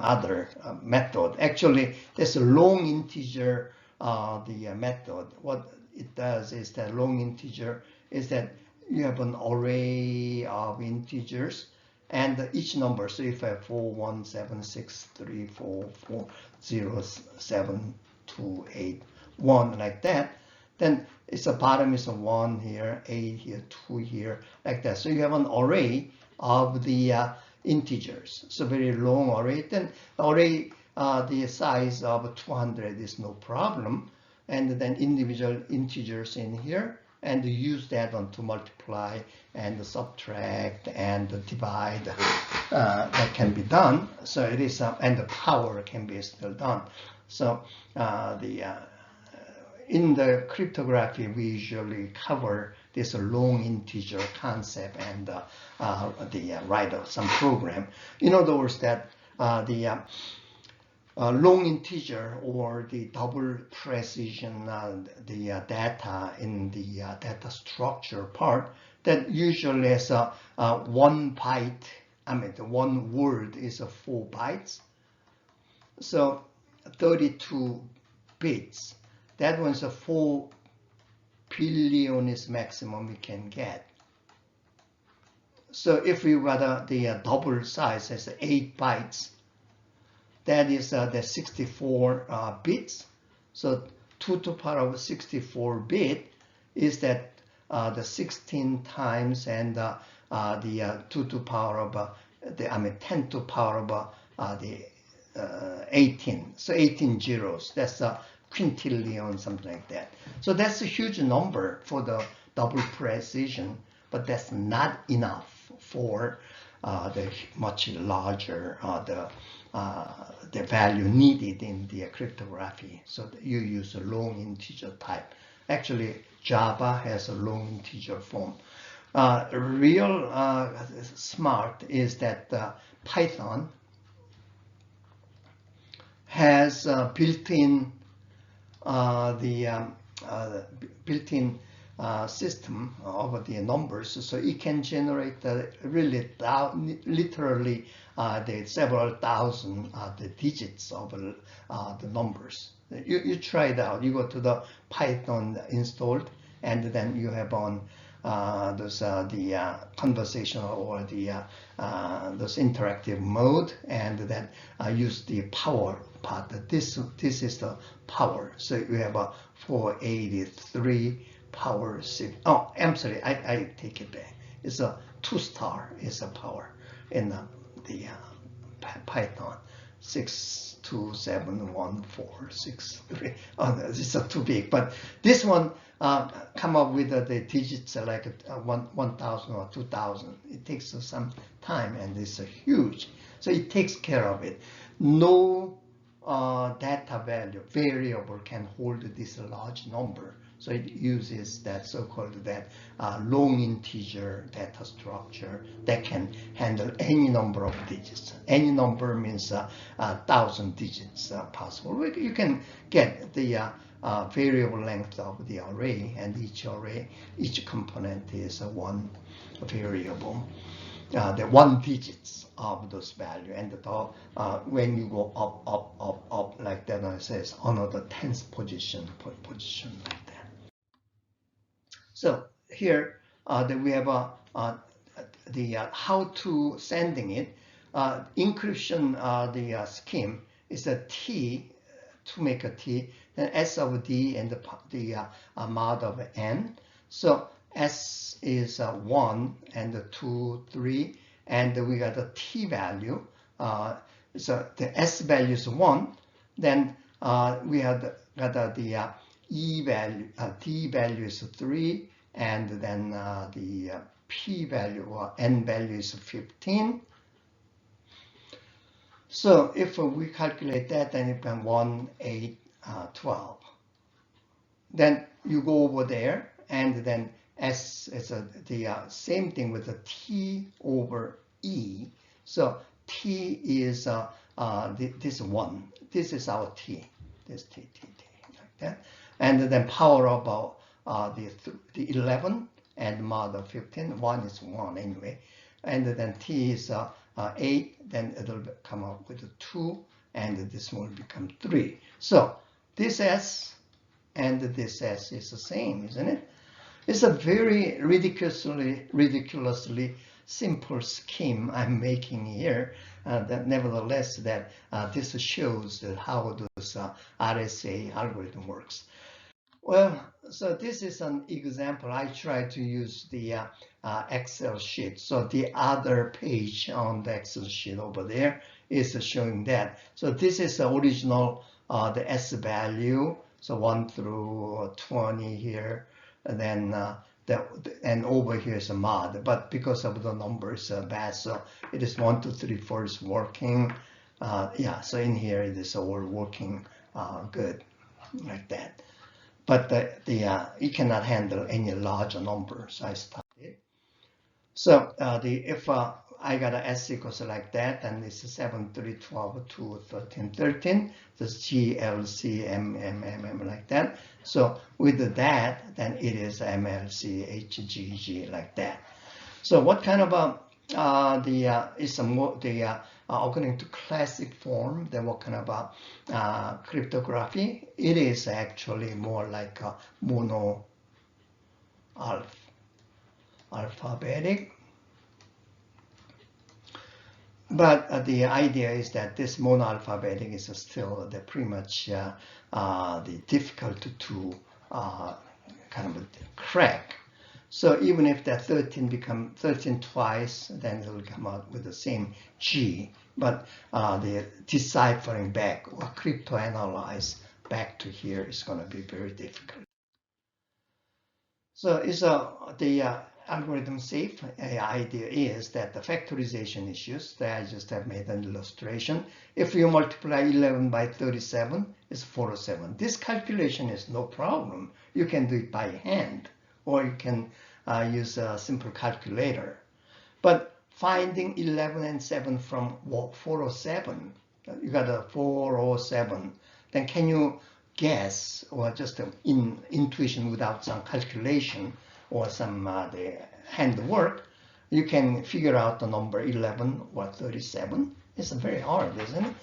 other method. Actually, there's a long integer method. What it does is that long integer is that you have an array of integers, and each number, so if I have 4, 1, 7, 6, 3, 4, 4, 0, 7, 2, 8, 1, like that, then it's the bottom is a 1 here, 8 here, 2 here, like that. So you have an array of the integers. So very long array. Then the array, the size of 200 is no problem. And then individual integers in here, and use that one to multiply and subtract and divide. That can be done. So it is, and the power can be still done. So in the cryptography, we usually cover this long integer concept and write some program. In other words, that long integer or the double precision, the data in the data structure part, that usually has 1 byte. I mean, the one word is 4 bytes. So 32 bits. That one's 4 billion is maximum we can get. So if we got the double size as 8 bytes, that is the 64 bits. So 2 to the power of 64 bit is that the 16 times and the 2 to the power of 10 to the power of the 18. So 18 zeros. That's a quintillion, something like that. So that's a huge number for the double precision, but that's not enough for the much larger the value needed in the cryptography. So you use a long integer type. Actually, Java has a long integer form. Real smart is that Python has built-in built-in system of the numbers, so it can generate really literally the several thousand the digits of the numbers. You try it out. You go to the Python installed, and then you have on those the conversational or the those interactive mode, and then use the power part. This is the power. So you have a 483 power 6. Oh, I'm sorry. I take it back. It's a 2-star. Is a power in the Python 6271463. Oh, no, this is too big. But this one come up with the digits like 1,000 or 2,000. It takes some time, and it's huge. So it takes care of it. No data value variable can hold this large number. So it uses that so-called long integer data structure that can handle any number of digits. Any number means 1,000 digits possible. You can get the variable length of the array, and each component is one variable. The 1 digits of those value, and when you go up like that, it says another 10th position like that. So here we have the how to sending it. Encryption the scheme is a T to make a T, then S of D and the mod of N. So S is 1 and 2, 3, and we got the T value. So the S value is 1. Then we have got the E value, D value is 3, and then the P value or N value is 15. So if we calculate that, then it becomes 1, 8, 12. Then you go over there, and then S is the same thing with the T over E. So T is this 1. This is our T. This T like that. And then power of the 11 and mod of 15. 1 is 1 anyway. And then T is 8. Then it'll come up with a 2, and this will become 3. So this S and this S is the same, isn't it? It's a very ridiculously simple scheme I'm making here. That nevertheless, that this shows how this RSA algorithm works. Well, so this is an example. I try to use the Excel sheet. So the other page on the Excel sheet over there is showing that. So this is the original the S value. So 1 through 20 here, and then and over here is a mod. But because of the numbers bad, so it is 1, 2, 3, 4 is working. Yeah, so in here it is all working good like that. But it cannot handle any larger numbers. I started. So if I got a S equals like that, and it's 7, 3, 12, 2, 13, 13. This G, L, C, M, M, M, M like that. So with that, then it is M, L, C, H, G, G like that. So what kind of is more according to classic form, then what kind of cryptography? It is actually more like a mono alphabetic. But the idea is that this monoalphabetic is still pretty much the difficult to kind of crack. So even if that 13 become 13 twice, then it will come out with the same G. But the deciphering back or cryptoanalyze back to here is going to be very difficult. So is the algorithm safe? The idea is that the factorization issues that I just have made an illustration. If you multiply 11 by 37, it's 407. This calculation is no problem. You can do it by hand, or you can use a simple calculator. But finding 11 and 7 from 407 You got a 407. Then can you guess, or just in intuition without some calculation or some the handwork, you can figure out the number 11 or 37? It's very hard, isn't it?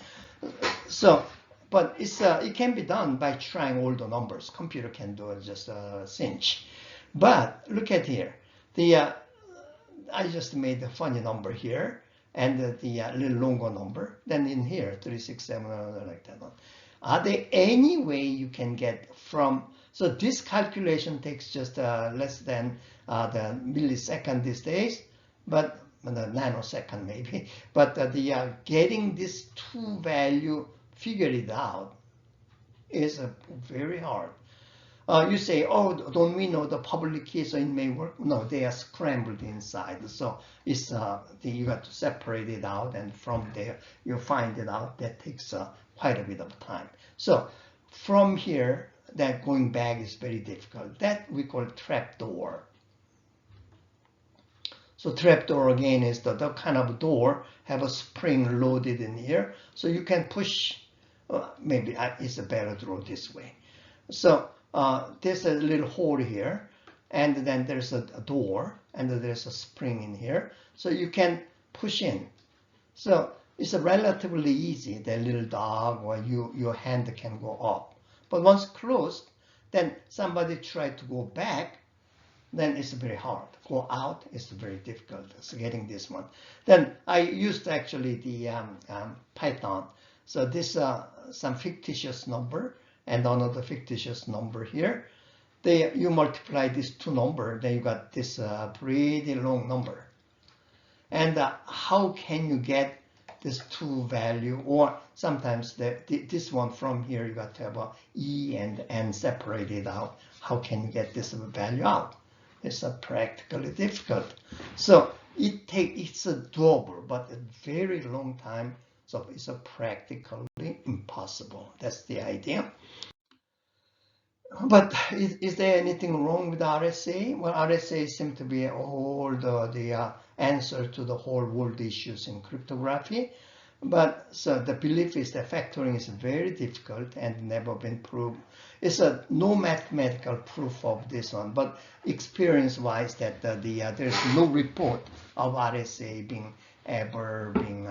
So, but it can be done by trying all the numbers. Computer can do it just a cinch. But look at here. I just made a funny number here, and the little longer number. Then in here, 367, like that one. Are there any way you can get from? So this calculation takes just less than the millisecond these days, but the nanosecond maybe. But getting this two value figured it out is very hard. You say, oh, don't we know the public key, so it may work? No, they are scrambled inside. So it's you have to separate it out, and from there you find it out. That takes quite a bit of time. So from here, that going back is very difficult. That we call trapdoor. So trapdoor again is the kind of door have a spring loaded in here, so you can push. Maybe it's a better draw this way. So there's a little hole here, and then there's a door, and there's a spring in here, so you can push in. So it's relatively easy. The little dog or your hand can go up. But once closed, then somebody tried to go back, then it's very hard. Go out is very difficult. So getting this one. Then I used actually the Python. So this some fictitious number and another fictitious number here. You multiply these two numbers, then you got this pretty long number. And how can you get this two value? Or sometimes this one from here you got to have a E and N separated out. How can you get this value out? It's practically difficult. So it's a doable, but a very long time. So it's practically impossible. That's the idea. But is there anything wrong with RSA? Well, RSA seems to be all the answer to the whole world issues in cryptography. But so the belief is that factoring is very difficult and never been proved. It's no mathematical proof of this one, but experience-wise that there's no report of RSA being ever being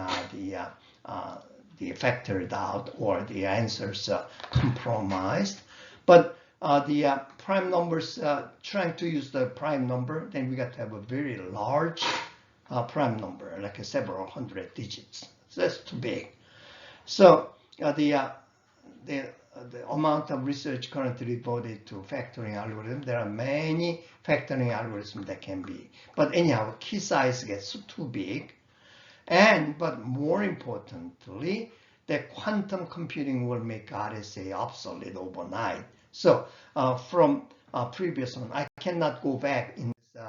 the factored out or the answers compromised. But the prime numbers, trying to use the prime number, then we got to have a very large prime number, like several hundred digits. So that's too big. So the amount of research currently devoted to factoring algorithm, there are many factoring algorithms that can be. But anyhow, key size gets too big. But more importantly, the quantum computing will make RSA obsolete overnight. So from previous one, I cannot go back in this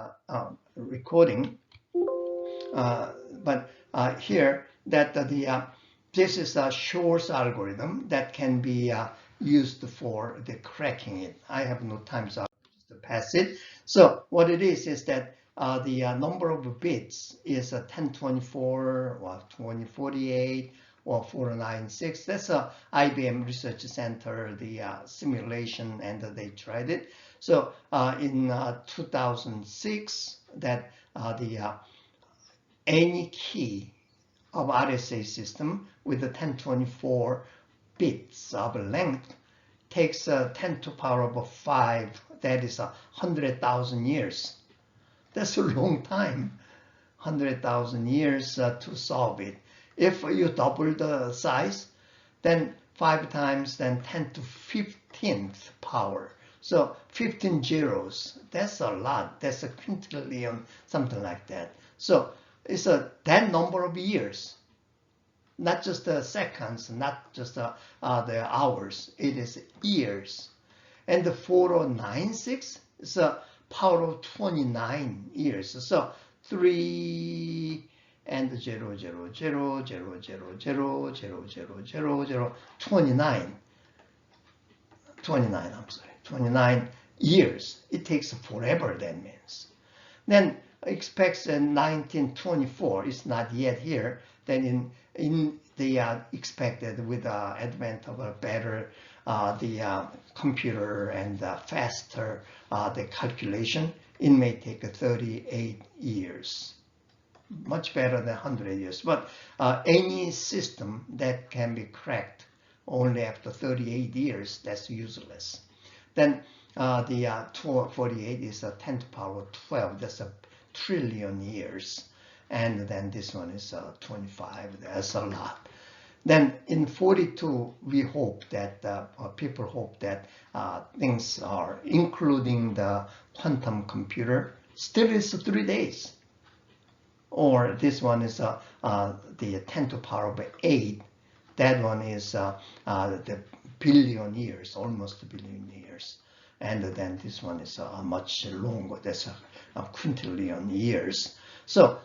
recording, but here that this is a Shor's algorithm that can be used for the cracking it. I have no time, so I'll just pass it. So what it is that the number of bits is 1024 or 2048 or 496. That's a IBM Research Center, the simulation, and they tried it. So in 2006, that any key of RSA system with the 1024 bits of length takes 10 to the power of 5. That is 100,000 years. That's a long time, 100,000 years to solve it. If you double the size, then 5 times, then 10 to 15th power. So 15 zeros, that's a lot. That's a quintillion, something like that. So it's that number of years, not just the seconds, not just the hours. It is years. And the 4096 is a power of 29 years. So 3 and 0, 0, 0, 0, 0, 0, 0, 0, 0, 0, 29. 29, I'm sorry, 29 years. It takes forever, that means. Then expects in 1924, it's not yet here, then in they are expected with the advent of a better computer and faster the calculation, it may take 38 years. Much better than 100 years. But any system that can be cracked only after 38 years, that's useless. Then the 48 is a 10 to the power 12. That's a trillion years. And then this one is 25. That's a lot. Then in 42, we hope that people hope that things are, including the quantum computer, still is 3 days. Or this one is the 10 to the power of 8. That one is the billion years, almost a billion years. And then this one is much longer. That's a quintillion years. So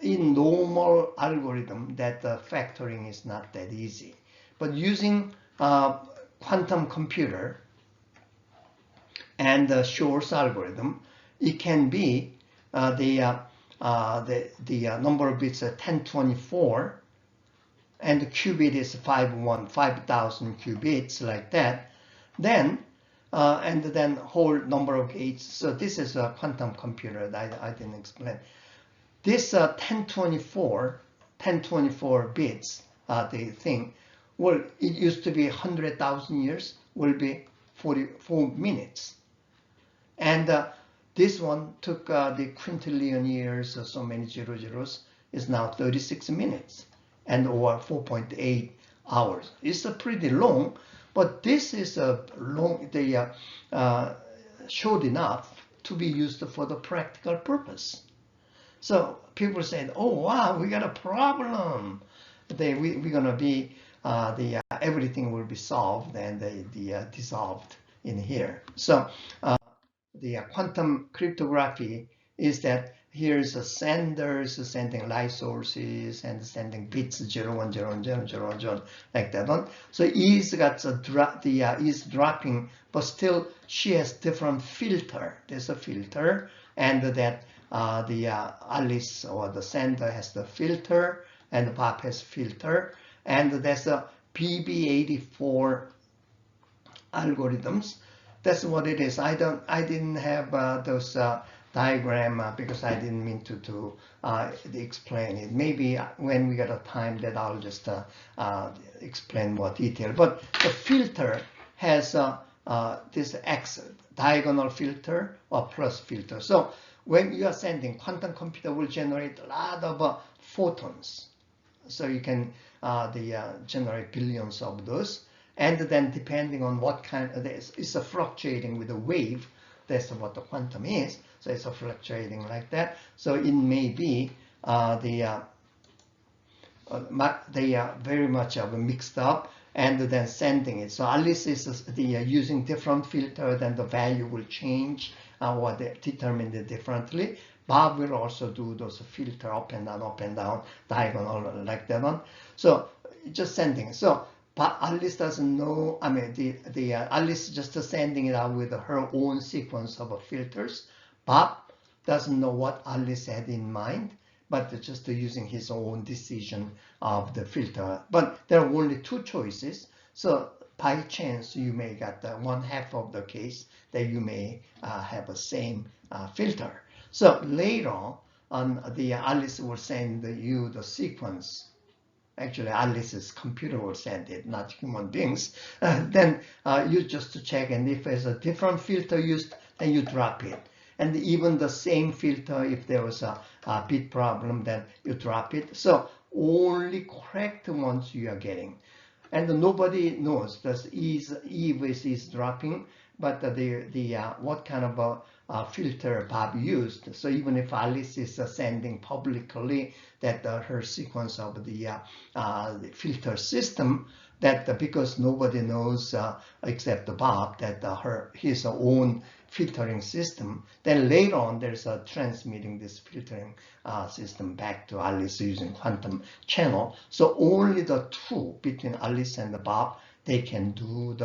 in normal algorithm, that factoring is not that easy. But using quantum computer and the Shor's algorithm, it can be the number of bits 1024, and the qubit is 5,000 qubits, like that. Then and then whole number of gates. So this is a quantum computer that I didn't explain. This 1024 bits, the thing, well, it used to be 100,000 years, will be 44 minutes. And this one took the quintillion years, so many zeros, is now 36 minutes and over 4.8 hours. It's a pretty long, but this is a long, short enough to be used for the practical purpose. So people said, "Oh wow, we got a problem. We're gonna be everything will be solved and dissolved in here." So the quantum cryptography is that here's a senders sending light sources and sending bits 0 1 0 1 0 0 1 like that one. So E's got is dropping, but still she has different filter. There's a filter, and that the Alice or the sender has the filter, and the Bob has filter, and there's a BB84 algorithms. That's what it is. I didn't have those diagram because I didn't mean to explain it. Maybe when we get a time that I'll just explain more detail. But the filter has this X diagonal filter or plus filter. So when you are sending, quantum computer will generate a lot of photons. So you can generate billions of those. And then depending on what kind of this, it's a fluctuating with a wave. That's what the quantum is. So it's a fluctuating like that. So it may be they are very much mixed up and then sending it. So Alice is using different filter, then the value will change or they determine it differently. Bob will also do those filter up and down, diagonal like that one. So just sending. So but Alice doesn't know. I mean, Alice just sending it out with her own sequence of filters. Bob doesn't know what Alice had in mind, but just using his own decision of the filter. But there are only two choices. So by chance, you may get 1/2 of the case that you may have the same filter. So later on, the Alice will send you the sequence. Actually, Alice's computer will send it, not human beings. Then you just check, and if there's a different filter used, then you drop it. And even the same filter, if there was a bit problem, then you drop it. So only correct ones you are getting. And nobody knows that E with is dropping, but what kind of filter Bob used. So even if Alice is sending publicly that her sequence of the filter system, that because nobody knows except Bob that his own filtering system, then later on there's a transmitting this filtering system back to Alice using quantum channel. So only the two between Alice and Bob, they can do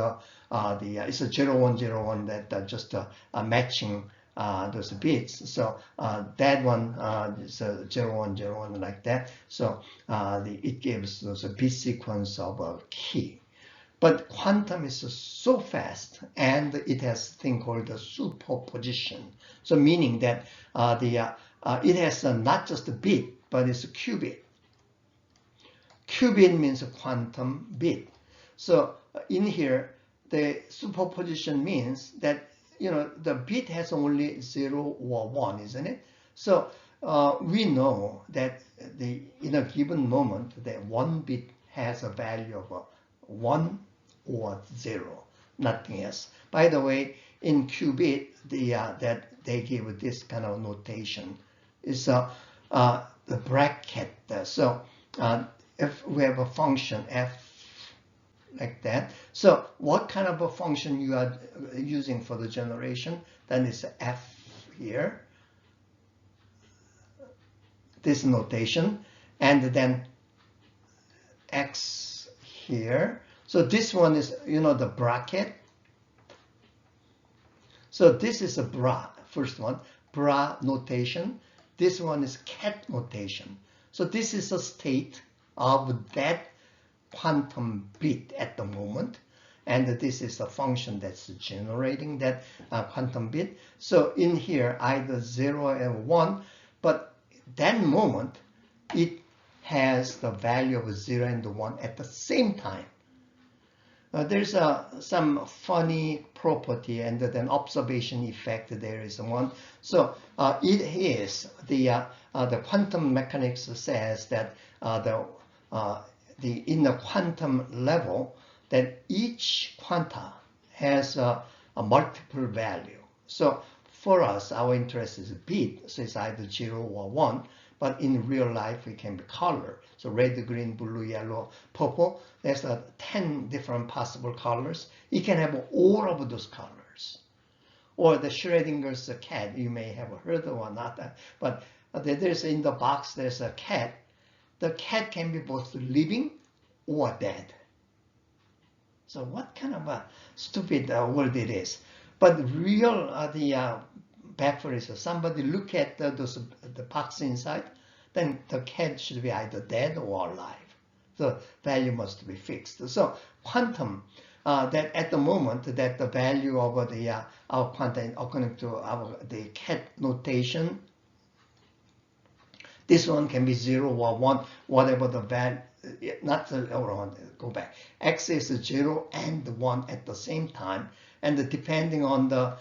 it's a 0101 that just matching those bits. So that one is 0, 1, 0, 1 like that. So it gives those bit sequence of a key. But quantum is so fast, and it has a thing called the superposition. So meaning that it has not just a bit, but it's a qubit. Qubit means a quantum bit. So in here, the superposition means that the bit has only 0 or 1, isn't it? So we know that in a given moment, that one bit has a value of 1 or 0, nothing else. By the way, in qubit, that they give this kind of notation is the bracket. So if we have a function f like that, so what kind of a function you are using for the generation? Then it's f here, this notation, and then x here. So this one is, the bracket. So this is a bra, first one, bra notation. This one is cat notation. So this is a state of that quantum bit at the moment. And this is a function that's generating that quantum bit. So in here, either 0 and 1, but that moment, it has the value of 0 and 1 at the same time. There's some funny property and then observation effect. There is one. So it is the quantum mechanics says that in the quantum level that each quanta has a multiple value. So for us, our interest is a bit, so it's either 0 or 1. But in real life, it can be color. So red, green, blue, yellow, purple. There's 10 different possible colors. You can have all of those colors. Or the Schrodinger's cat, you may have heard of or not. But there's in the box, there's a cat. The cat can be both living or dead. So what kind of a stupid word it is. But real, backwards is somebody look at the box inside, then the cat should be either dead or alive. The value must be fixed. So quantum, that at the moment that the value of our quantum according to the cat notation, this one can be 0 or 1, whatever the value. Not go back. X is 0 and 1 at the same time, and depending on the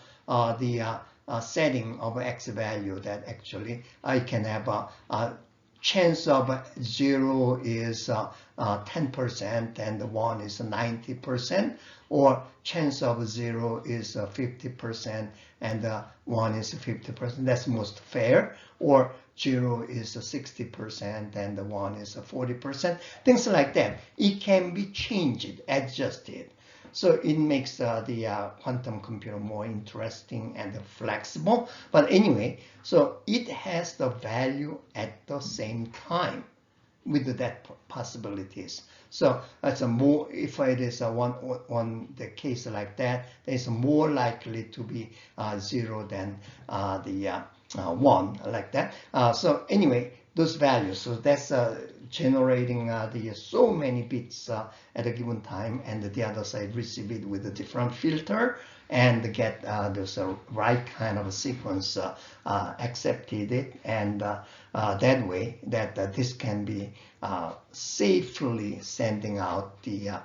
setting of x value, that actually I can have a chance of 0 is 10% and 1 is 90%, or chance of 0 is 50% and 1 is 50%. That's most fair. Or 0 is 60% and 1 is 40%. Things like that. It can be changed, adjusted. So it makes the quantum computer more interesting and flexible. But anyway, so it has the value at the same time with that possibilities. So it's a more, if it is the case like that, it's more likely to be 0 than the 1 like that. So anyway, those values. So that's generating so many bits at a given time, and the other side receive it with a different filter and get those right kind of a sequence accepted it, and that way that this can be safely sending out the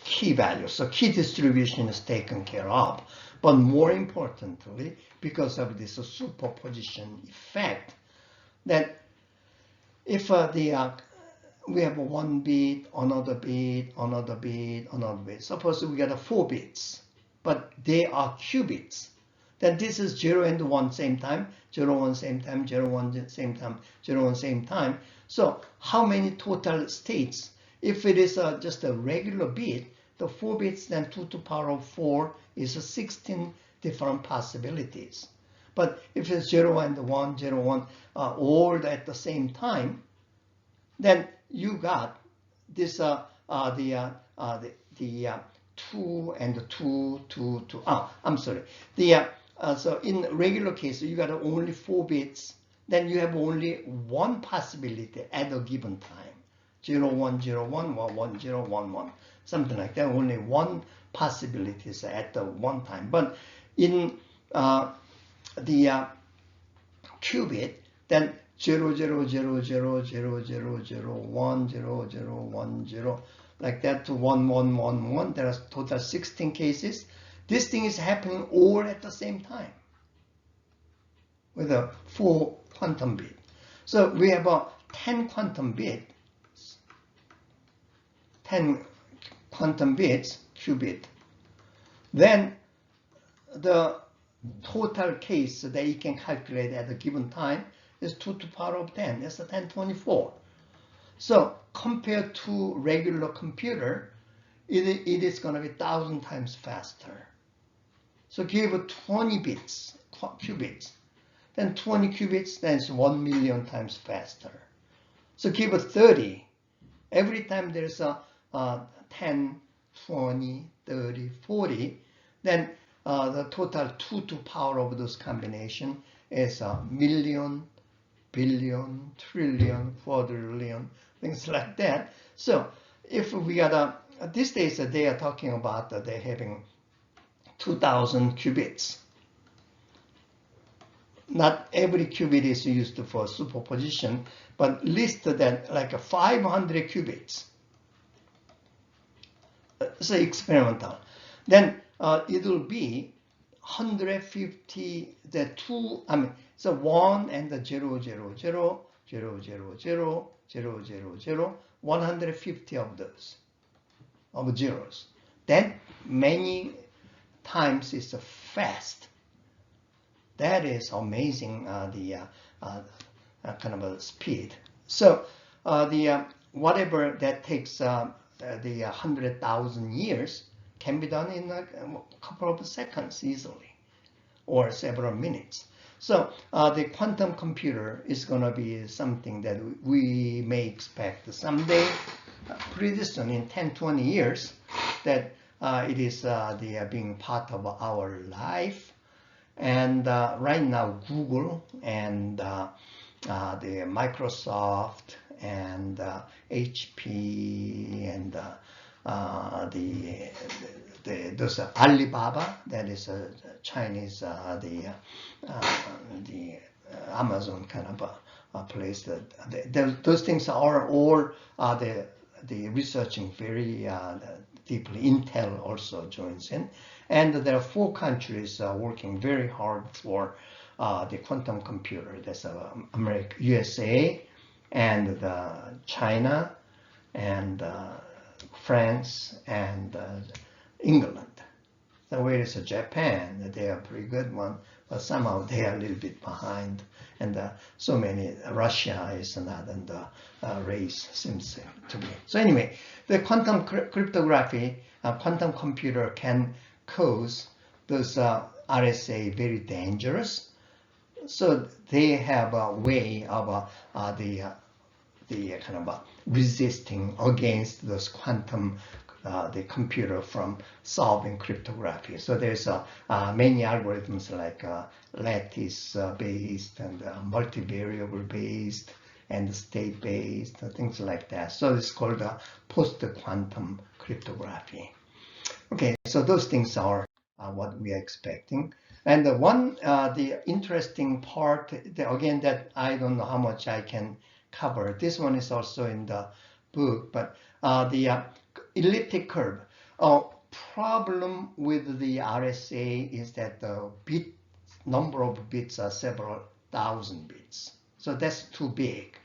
key value. So key distribution is taken care of. But more importantly, because of this superposition effect, that if we have one bit, another bit, another bit, another bit. Suppose we get 4 bits, but they are qubits. Then this is 0 and 1 same time, 0, 1 same time, 0, 1 same time, 0, 1 same time. So how many total states? If it is just a regular bit, the 4 bits, then 2 to the power of 4 is 16 different possibilities. But if it's 0 and 1, 0, 1, all at the same time, then you got this the 2 and 2, 2, 2. Oh, I'm sorry. So in regular case, you got only 4 bits. Then you have only one possibility at a given time. 0, 1, 0, 1, 1, 1, 0, 1, 1. Something like that. Only one possibility is at the one time. But in the qubit, then 0, 0, 0, 0, 0, 0, 0, 1, 0, 0, 1, 0, like that to 1, 1, 1, 1. There are total 16 cases. This thing is happening all at the same time with a 4 quantum bit. So we have a 10 quantum bits, 10 quantum bits qubit. Then the total case that you can calculate at a given time is 2 to the power of 10. That's a 1024. So compared to regular computer, it is going to be 1,000 times faster. So give 20 bits, qubits. Then 20 qubits, then it's 1 million times faster. So give 30. Every time there's a 10, 20, 30, 40, then the total 2 to the power of those combination is a million, billion, trillion, quadrillion, things like that. So if we got these days they are talking about they're having 2,000 qubits. Not every qubit is used for superposition, but list that like 500 qubits. So experimental. Then it will be 150, so 1 and the 0, 0, 0, 0, 0, 0, 0, 0, 0, 150 of those, of zeros. Then many times it's fast. That is amazing, kind of a speed. So whatever that takes the 100,000 years can be done in a couple of seconds easily, or several minutes. So the quantum computer is going to be something that we may expect someday, pretty soon, in 10, 20 years, that it is being part of our life. And right now, Google and the Microsoft and HP and those Alibaba, that is a Chinese, the Amazon kind of a place. That those things are all the researching very deeply. Intel also joins in, and there are 4 countries working very hard for the quantum computer. That's America, USA, and China, and France, and England. So where is Japan? They are a pretty good one, but somehow they are a little bit behind. And so many, Russia is another race, seems to be. So anyway, the quantum cryptography, quantum computer can cause those RSA very dangerous. So they have a way of the kind of resisting against those quantum the computer from solving cryptography. So there's many algorithms like lattice-based and multivariable based and state-based, things like that. So it's called post-quantum cryptography. Okay, so those things are what we are expecting. And the interesting part, again, that I don't know how much I can cover. This one is also in the book, but the elliptic curve. Problem with the RSA is that the number of bits are several thousand bits. So that's too big.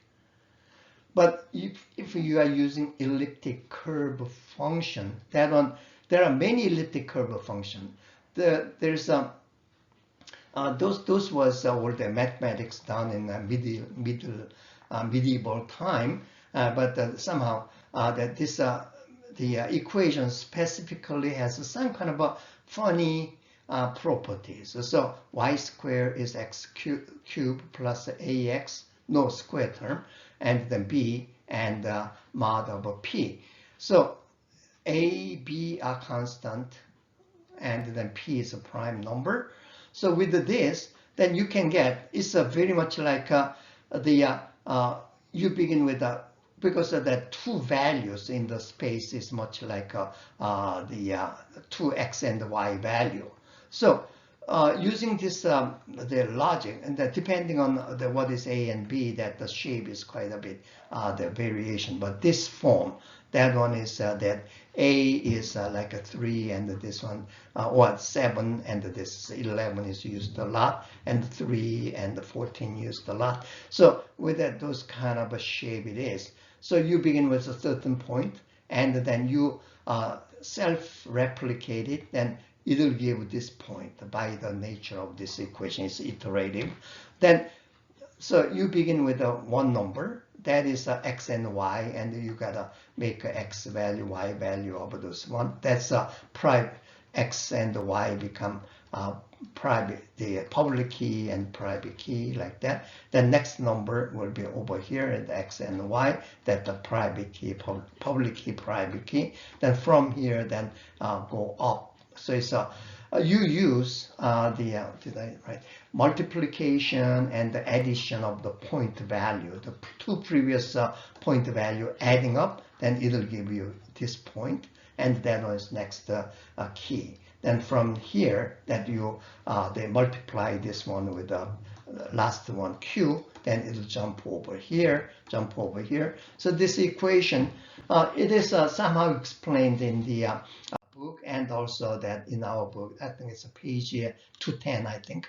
But if you are using elliptic curve function, there are many elliptic curve functions. There's those was all the mathematics done in medieval time, but somehow that this the equation specifically has some kind of a funny properties. So y squared is x cubed plus ax, no square term, and then b and mod of p. So A, B are constant, and then P is a prime number. So with this, then you can get, it's a very much like you begin with because of the two values in the space is much like the two X and Y value. So using this the logic, and depending on what is A and B, that the shape is quite a bit the variation. But this form, that one is that A is like a 3, and this one or 7, and this 11 is used a lot, and 3 and 14 used a lot. So with that, those kind of a shape it is. So you begin with a certain point, and then you self-replicate it, then it will give this point by the nature of this equation. It's iterative. Then, so you begin with one number, that is X and Y, and you gotta make a X value, Y value of this one. That's private. X and Y become private, the public key and private key, like that. The next number will be over here at X and Y, that the private key, public key, private key. Then from here, then go up. So it's you use the did I write multiplication and the addition of the point value, the two previous point value adding up, then it'll give you this point, and that was next key. Then from here, that you they multiply this one with the last one Q, then it'll jump over here, jump over here. So this equation, it is somehow explained in the book, and also that in our book, I think it's a page 210, I think.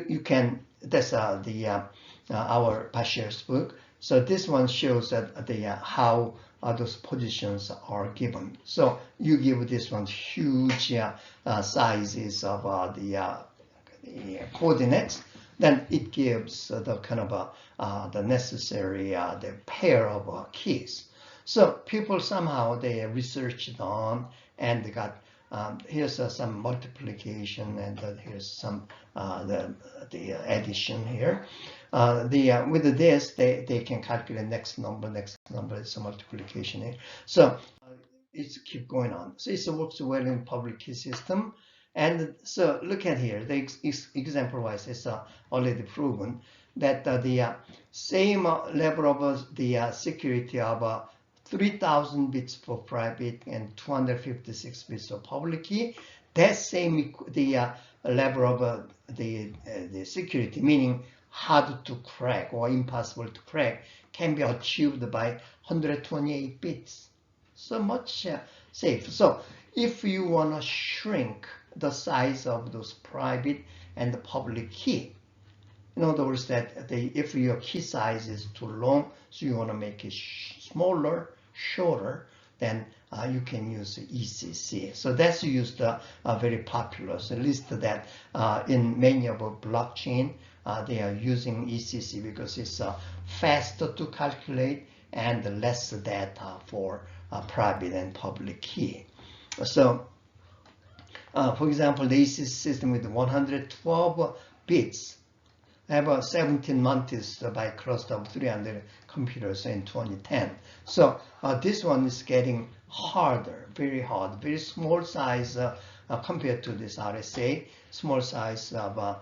You can, that's our Bashir's book. So this one shows that how those positions are given. So you give this one huge sizes of the coordinates, then it gives the kind of the necessary the pair of keys. So people somehow they researched on, and they got here's some multiplication, and here's some the addition here. With this they can calculate next number is a multiplication here. So it's keep going on. So it works well in public key system. And so look at here, the example wise is already proven that the same level of the security of 3,000 bits for private and 256 bits for public key, that same the level of the security, meaning hard to crack or impossible to crack, can be achieved by 128 bits. So much safe. So if you want to shrink the size of those private and the public key, in other words, that if your key size is too long, so you want to make it smaller, shorter, then you can use ECC. So that's used very popular. So at least that in many of blockchain, they are using ECC because it's faster to calculate and less data for private and public key. So, for example, the ECC system with 112 bits have 17 months by cluster of 300 computers in 2010. So this one is getting harder, very hard, very small size compared to this RSA, small size of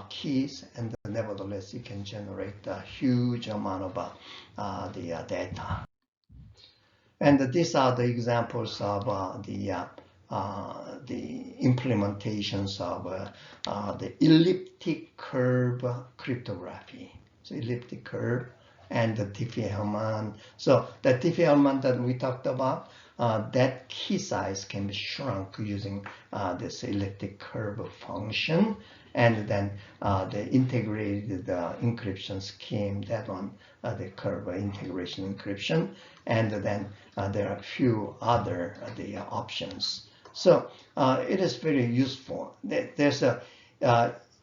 keys, and nevertheless you can generate a huge amount of the data. And these are the examples of the implementations of the elliptic curve cryptography. So elliptic curve and the Diffie-Hellman. So the Diffie-Hellman that we talked about, that key size can be shrunk using this elliptic curve function, and then the integrated encryption scheme, that one, the curve integration encryption, and then there are a few other the options. So it is very useful. There's a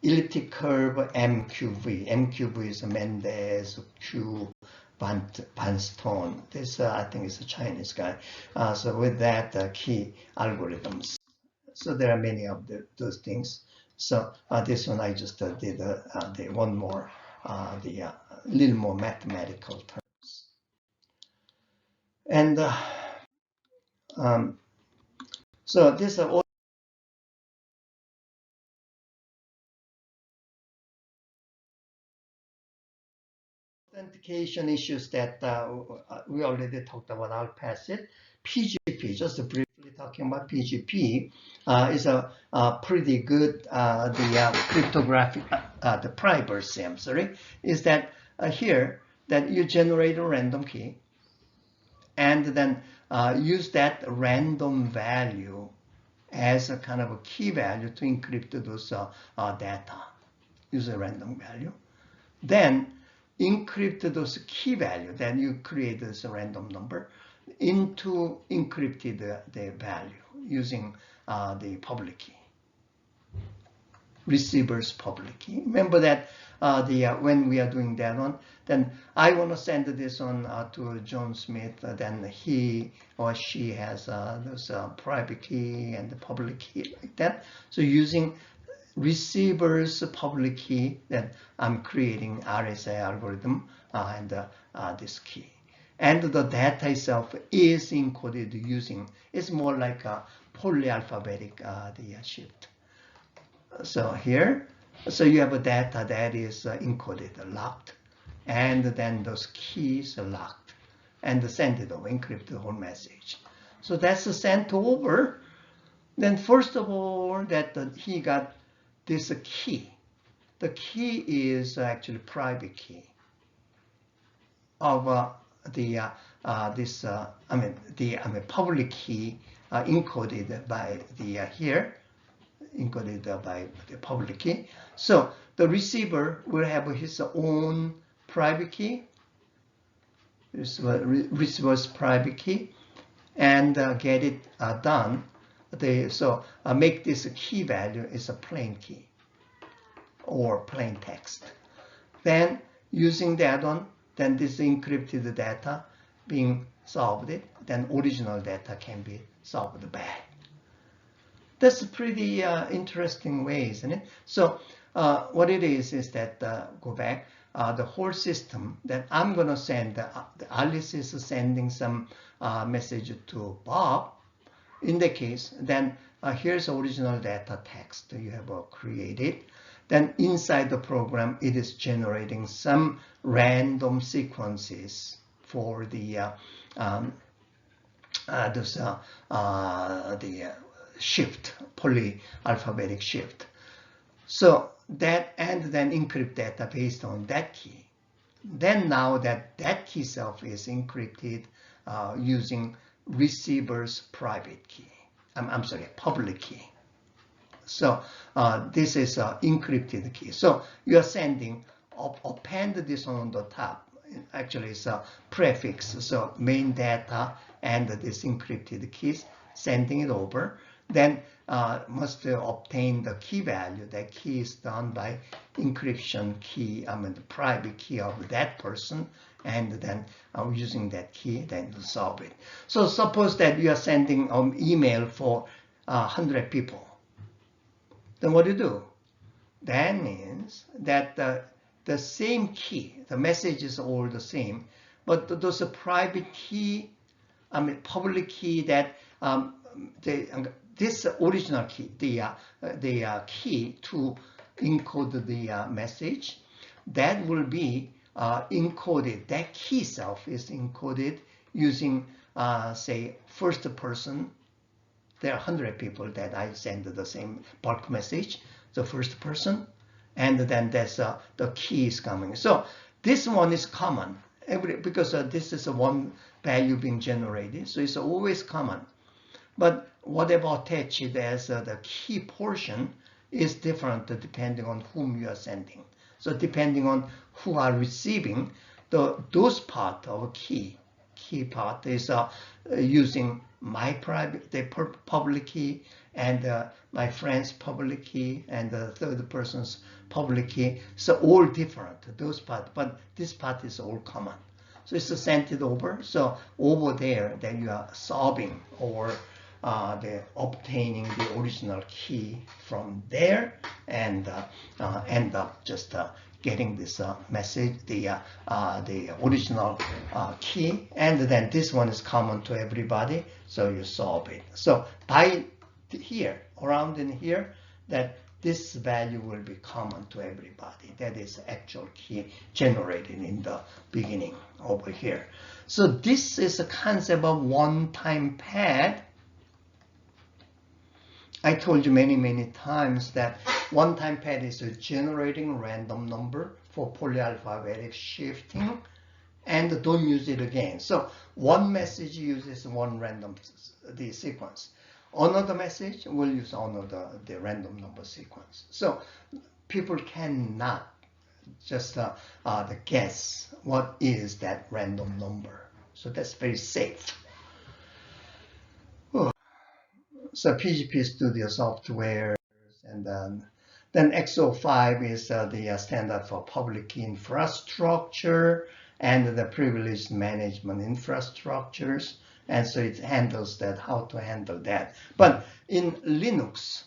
elliptic curve MQV. MQV is Mendez Q Vanstone. This I think is a Chinese guy. So with that key algorithms. So there are many of those things. So this one I just did the one more, the little more mathematical terms. And So this are all authentication issues that we already talked about. I'll pass it. PGP, just briefly talking about PGP, is a pretty good the cryptographic the privacy. I'm sorry, is that here that you generate a random key and then use that random value as a kind of a key value to encrypt those data. Use a random value. Then encrypt those key value. Then you create this random number into encrypted the value using the public key. Receiver's public key. Remember that when we are doing that one, then I want to send this on to John Smith. Then he or she has those private key and the public key like that. So using receiver's public key, then I'm creating RSA algorithm and this key. And the data itself is encoded using, it's more like a polyalphabetic the shift. So here, so you have a data that is encoded, locked, and then those keys are locked, and send it over, encrypt the whole message. So that's sent over. Then first of all, that he got this key. The key is actually private key of the public key encoded by the here. Encoded by the public key. So the receiver will have his own private key, receiver's private key, and get it done. So make this key value is a plain key or plain text. Then using that one, then this encrypted data being solved, then original data can be solved back. That's a pretty interesting way, isn't it? So what it is that, go back, the whole system that I'm going to send, Alice is sending some message to Bob. In the case, then here's original data text you have created. Then inside the program, it is generating some random sequences for the shift, polyalphabetic shift. So that, and then encrypt data based on that key. Then now that key itself is encrypted using receiver's private key. I'm sorry, public key. So this is an encrypted key. So you are sending, append this on the top. Actually, it's a prefix. So main data and this encrypted keys, sending it over. Then must obtain the key value. That key is done by encryption key, the private key of that person, and then using that key, then to solve it. So suppose that you are sending an email for 100 people. Then what do you do? That means that the same key, the message is all the same, but those private key, public key that this original key, the key to encode the message, that will be encoded. That key itself is encoded using, say, first person. There are 100 people that I send the same bulk message, the first person, and then there's the key is coming. So this one is common, because this is one value being generated, so it's always common. But whatever attached as the key portion is different depending on whom you are sending. So depending on who are receiving, those part of key part is using my private, the public key, and my friend's public key, and the third person's public key. So all different, those part, but this part is all common. So it's sent it over. So over there, then you are solving or obtaining the original key from there, and end up just getting this message, the original key, and then this one is common to everybody, so you solve it. So by here, around in here, that this value will be common to everybody. That is actual key generated in the beginning over here. So this is a concept of one-time pad. I told you many times that one-time pad is a generating random number for polyalphabetic shifting, and don't use it again. So one message uses one random sequence. Another message will use the random number sequence. So people cannot just guess what is that random number. So that's very safe. So PGP Studio software, and then X05 is the standard for public key infrastructure and the privileged management infrastructures. And so it handles that, how to handle that. But in Linux,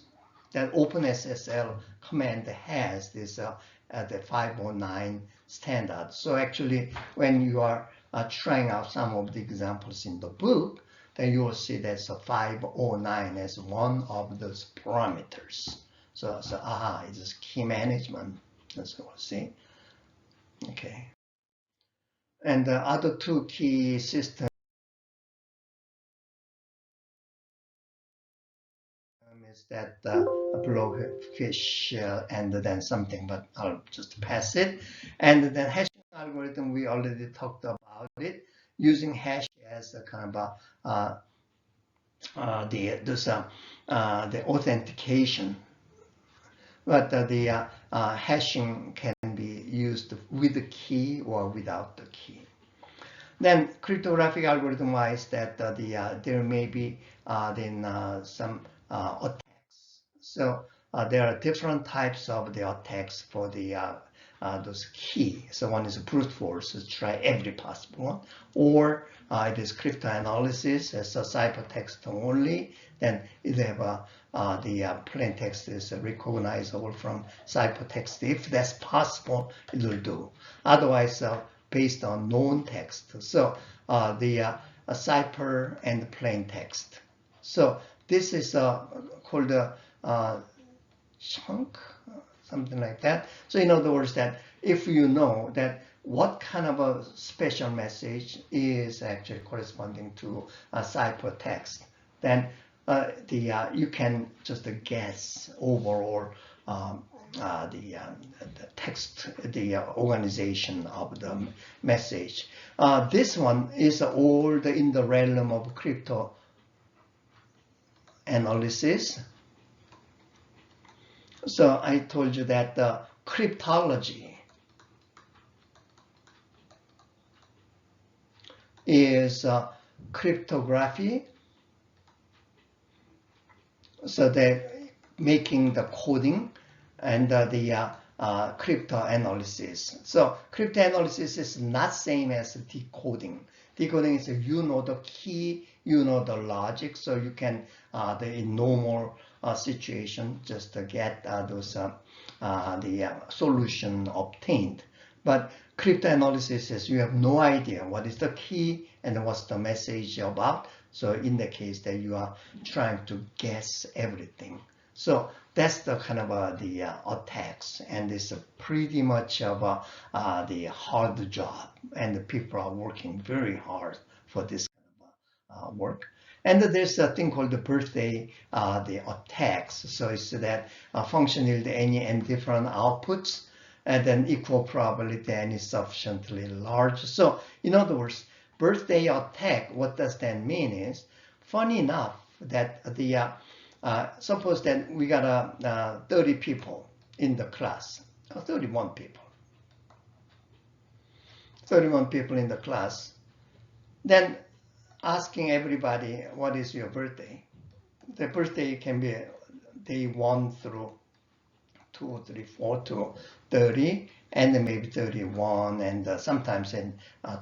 that OpenSSL command has this the 509 standard. So actually, when you are trying out some of the examples in the book, then you will see that's a 509 as one of those parameters. So it's key management. That's what we'll see. Okay. And the other two key systems is that blowfish and then something, but I'll just pass it. And the hashing algorithm, we already talked about it, using hash as a kind of the authentication. But the hashing can be used with the key or without the key. Then cryptographic algorithm wise that there may be some attacks. So there are different types of the attacks for the those key. So one is a brute force, so try every possible one, or it is cryptanalysis as a ciphertext only. Then they have the plain text is recognizable from ciphertext. If that's possible, it will do. Otherwise, based on known text. So the cipher and plain text. So this is called a chunk, something like that. So in other words, that if you know that what kind of a special message is actually corresponding to a ciphertext, then you can just guess overall the text, the organization of the message. This one is all in the realm of crypto analysis. So I told you that the cryptology is cryptography. So they're making the coding and the cryptanalysis. So cryptanalysis is not same as decoding. Decoding is you know the key, you know the logic, so you can in normal situation just get those the solution obtained. But cryptanalysis is you have no idea what is the key and what's the message about. So in the case that you are trying to guess everything. So that's the kind of the attacks, and it's pretty much of the hard job, and the people are working very hard for this kind of work. And there's a thing called the birthday the attacks. So it's that function yield any and different outputs, and then equal probability and is sufficiently large. So in other words, birthday attack, what does that mean is, funny enough, that the suppose that we got 30 people in the class, 31 people. 31 people in the class. Then asking everybody, what is your birthday? The birthday can be day 1 through 2, 3, 4 to 30, and then maybe 31, and sometimes in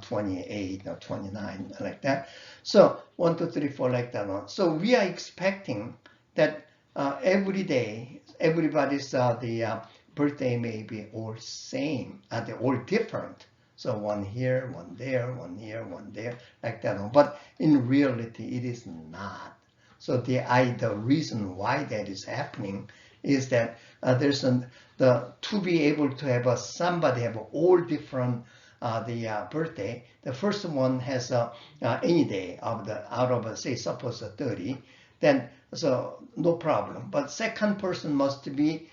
28 or 29, like that. So 1, 2, 3, 4, like that. So we are expecting that every day, everybody's the birthday may be all same, they're all different. So one here, one there, one here, one there, like that. But in reality, it is not. So the reason why that is happening is that there's to be able to have somebody have all different birthday. The first one has any day out of say suppose 30, then so no problem. But second person must be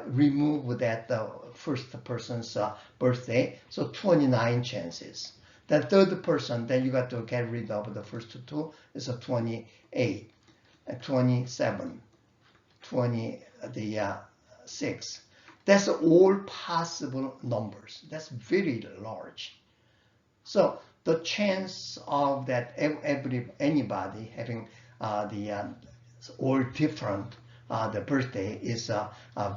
remove that first person's birthday, so 29 chances. The third person, then you got to get rid of the first two, is a 28, 27, 26. That's all possible numbers. That's very large. So the chance of that anybody having all different the birthday is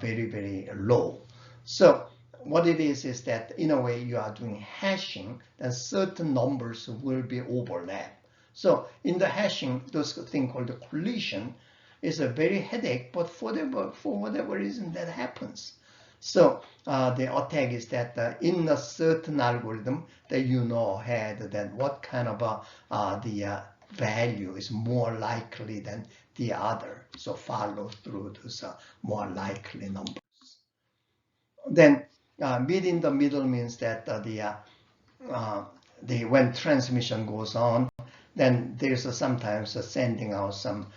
very, very low. So what it is that in a way you are doing hashing, then certain numbers will be overlap. So in the hashing, those thing called the collision is a very headache, but for whatever reason that happens. So the attack is that in a certain algorithm that you know ahead that what kind of the value is more likely than the other. So follow through those more likely numbers. Then mid in the middle means that when transmission goes on, then there's sometimes sending out some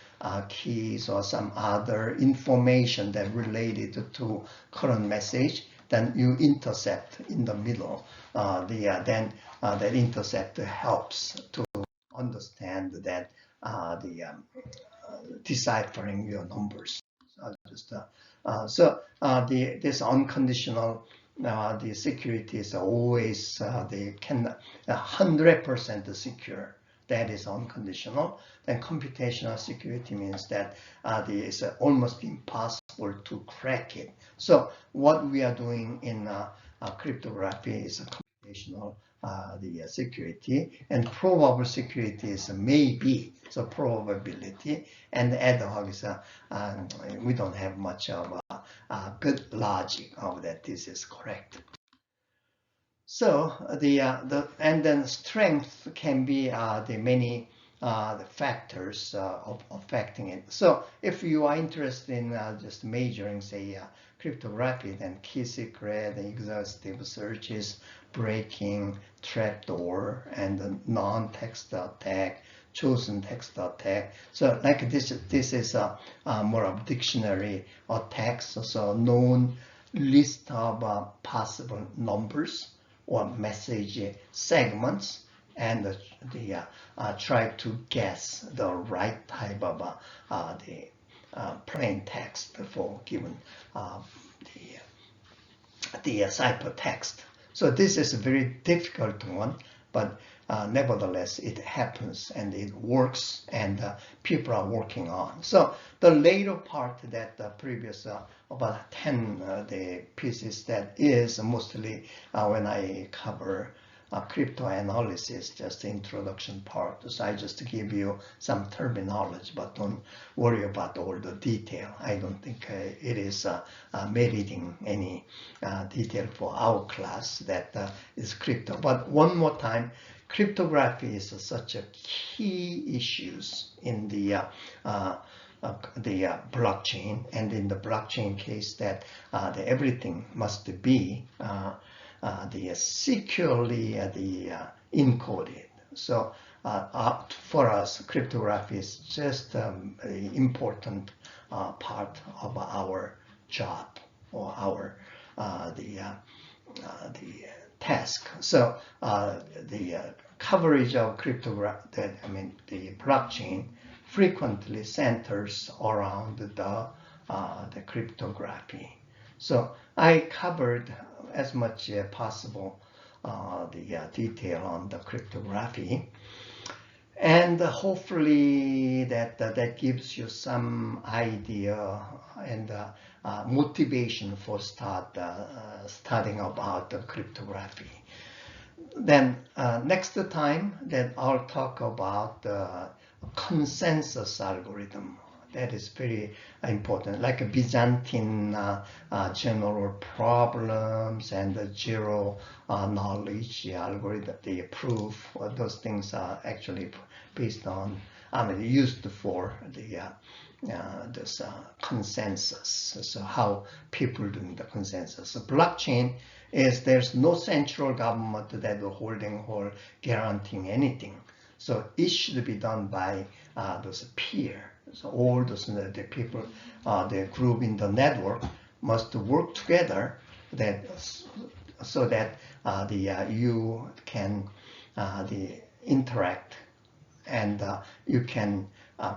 keys or some other information that related to current message. Then you intercept in the middle. Then that intercept helps to understand that deciphering your numbers. This unconditional the security is always they can 100% secure. That is unconditional. Then computational security means that it's almost impossible to crack it. So what we are doing in cryptography is a computational the security, and probable security is maybe, so probability, and ad hoc is we don't have much of a good logic of that this is correct. So and then strength can be the many the factors of affecting it. So if you are interested in just measuring, say, cryptography, then key secret, exhaustive searches, breaking, trapdoor, and non-text attack, chosen text attack. So like this is more of dictionary attacks, so known list of possible numbers or message segments, and try to guess the right type of the plain text for given the ciphertext. So this is a very difficult one, but nevertheless it happens and it works, and people are working on. So the later part that the previous about 10 the pieces that is mostly when I cover crypto analysis, just the introduction part. So I just give you some terminology, but don't worry about all the detail. I don't think it is meriting any detail for our class that is crypto. But one more time, cryptography is such a key issues in the blockchain, and in the blockchain case that everything must be securely encoded. So for us, cryptography is just an important part of our job or our the task. So the coverage of cryptography, the blockchain, frequently centers around the cryptography. So I covered as much as possible the detail on the cryptography, and hopefully that gives you some idea and motivation for studying about the cryptography. Then next time that I'll talk about the consensus algorithm. that is very important. Like a Byzantine general problems and the zero knowledge algorithm, the proof, those things are actually based on, used for the this consensus. So how people doing the consensus. So blockchain is there's no central government that will holding or guaranteeing anything. So it should be done by those peer. So all those the people, the group in the network must work together that so that you can interact and you can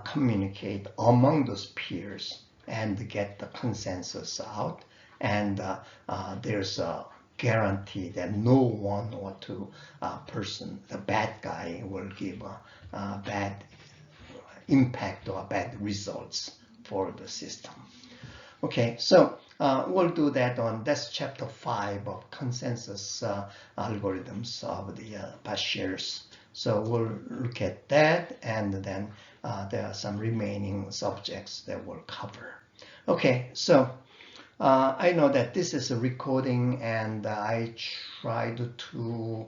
communicate among those peers and get the consensus out. And there's a guarantee that no one or two person, the bad guy, will give a bad impact or bad results for the system. Okay, so we'll do that that's chapter 5 of consensus algorithms of the Bashir's. So we'll look at that, and then there are some remaining subjects that we'll cover. Okay, so I know that this is a recording, and I tried to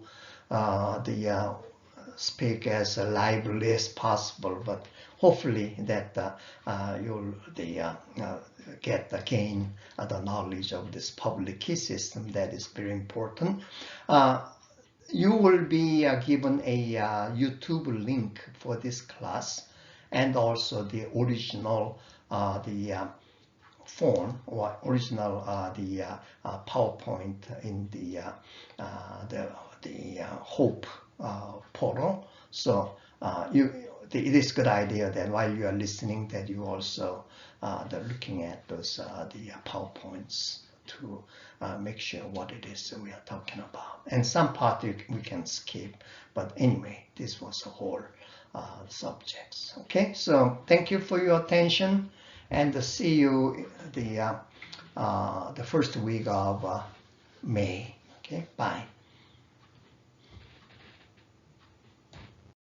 speak as lively as possible, but hopefully that you'll gain the knowledge of this public key system. That is very important. You will be given a YouTube link for this class, and also the original form or original PowerPoint in the Hope portal. So it is a good idea that while you are listening, that you also looking at those the PowerPoints to make sure what it is that we are talking about. And some part we can skip, but anyway, this was the whole subjects. Okay, so thank you for your attention, and see you the first week of May. Okay, bye.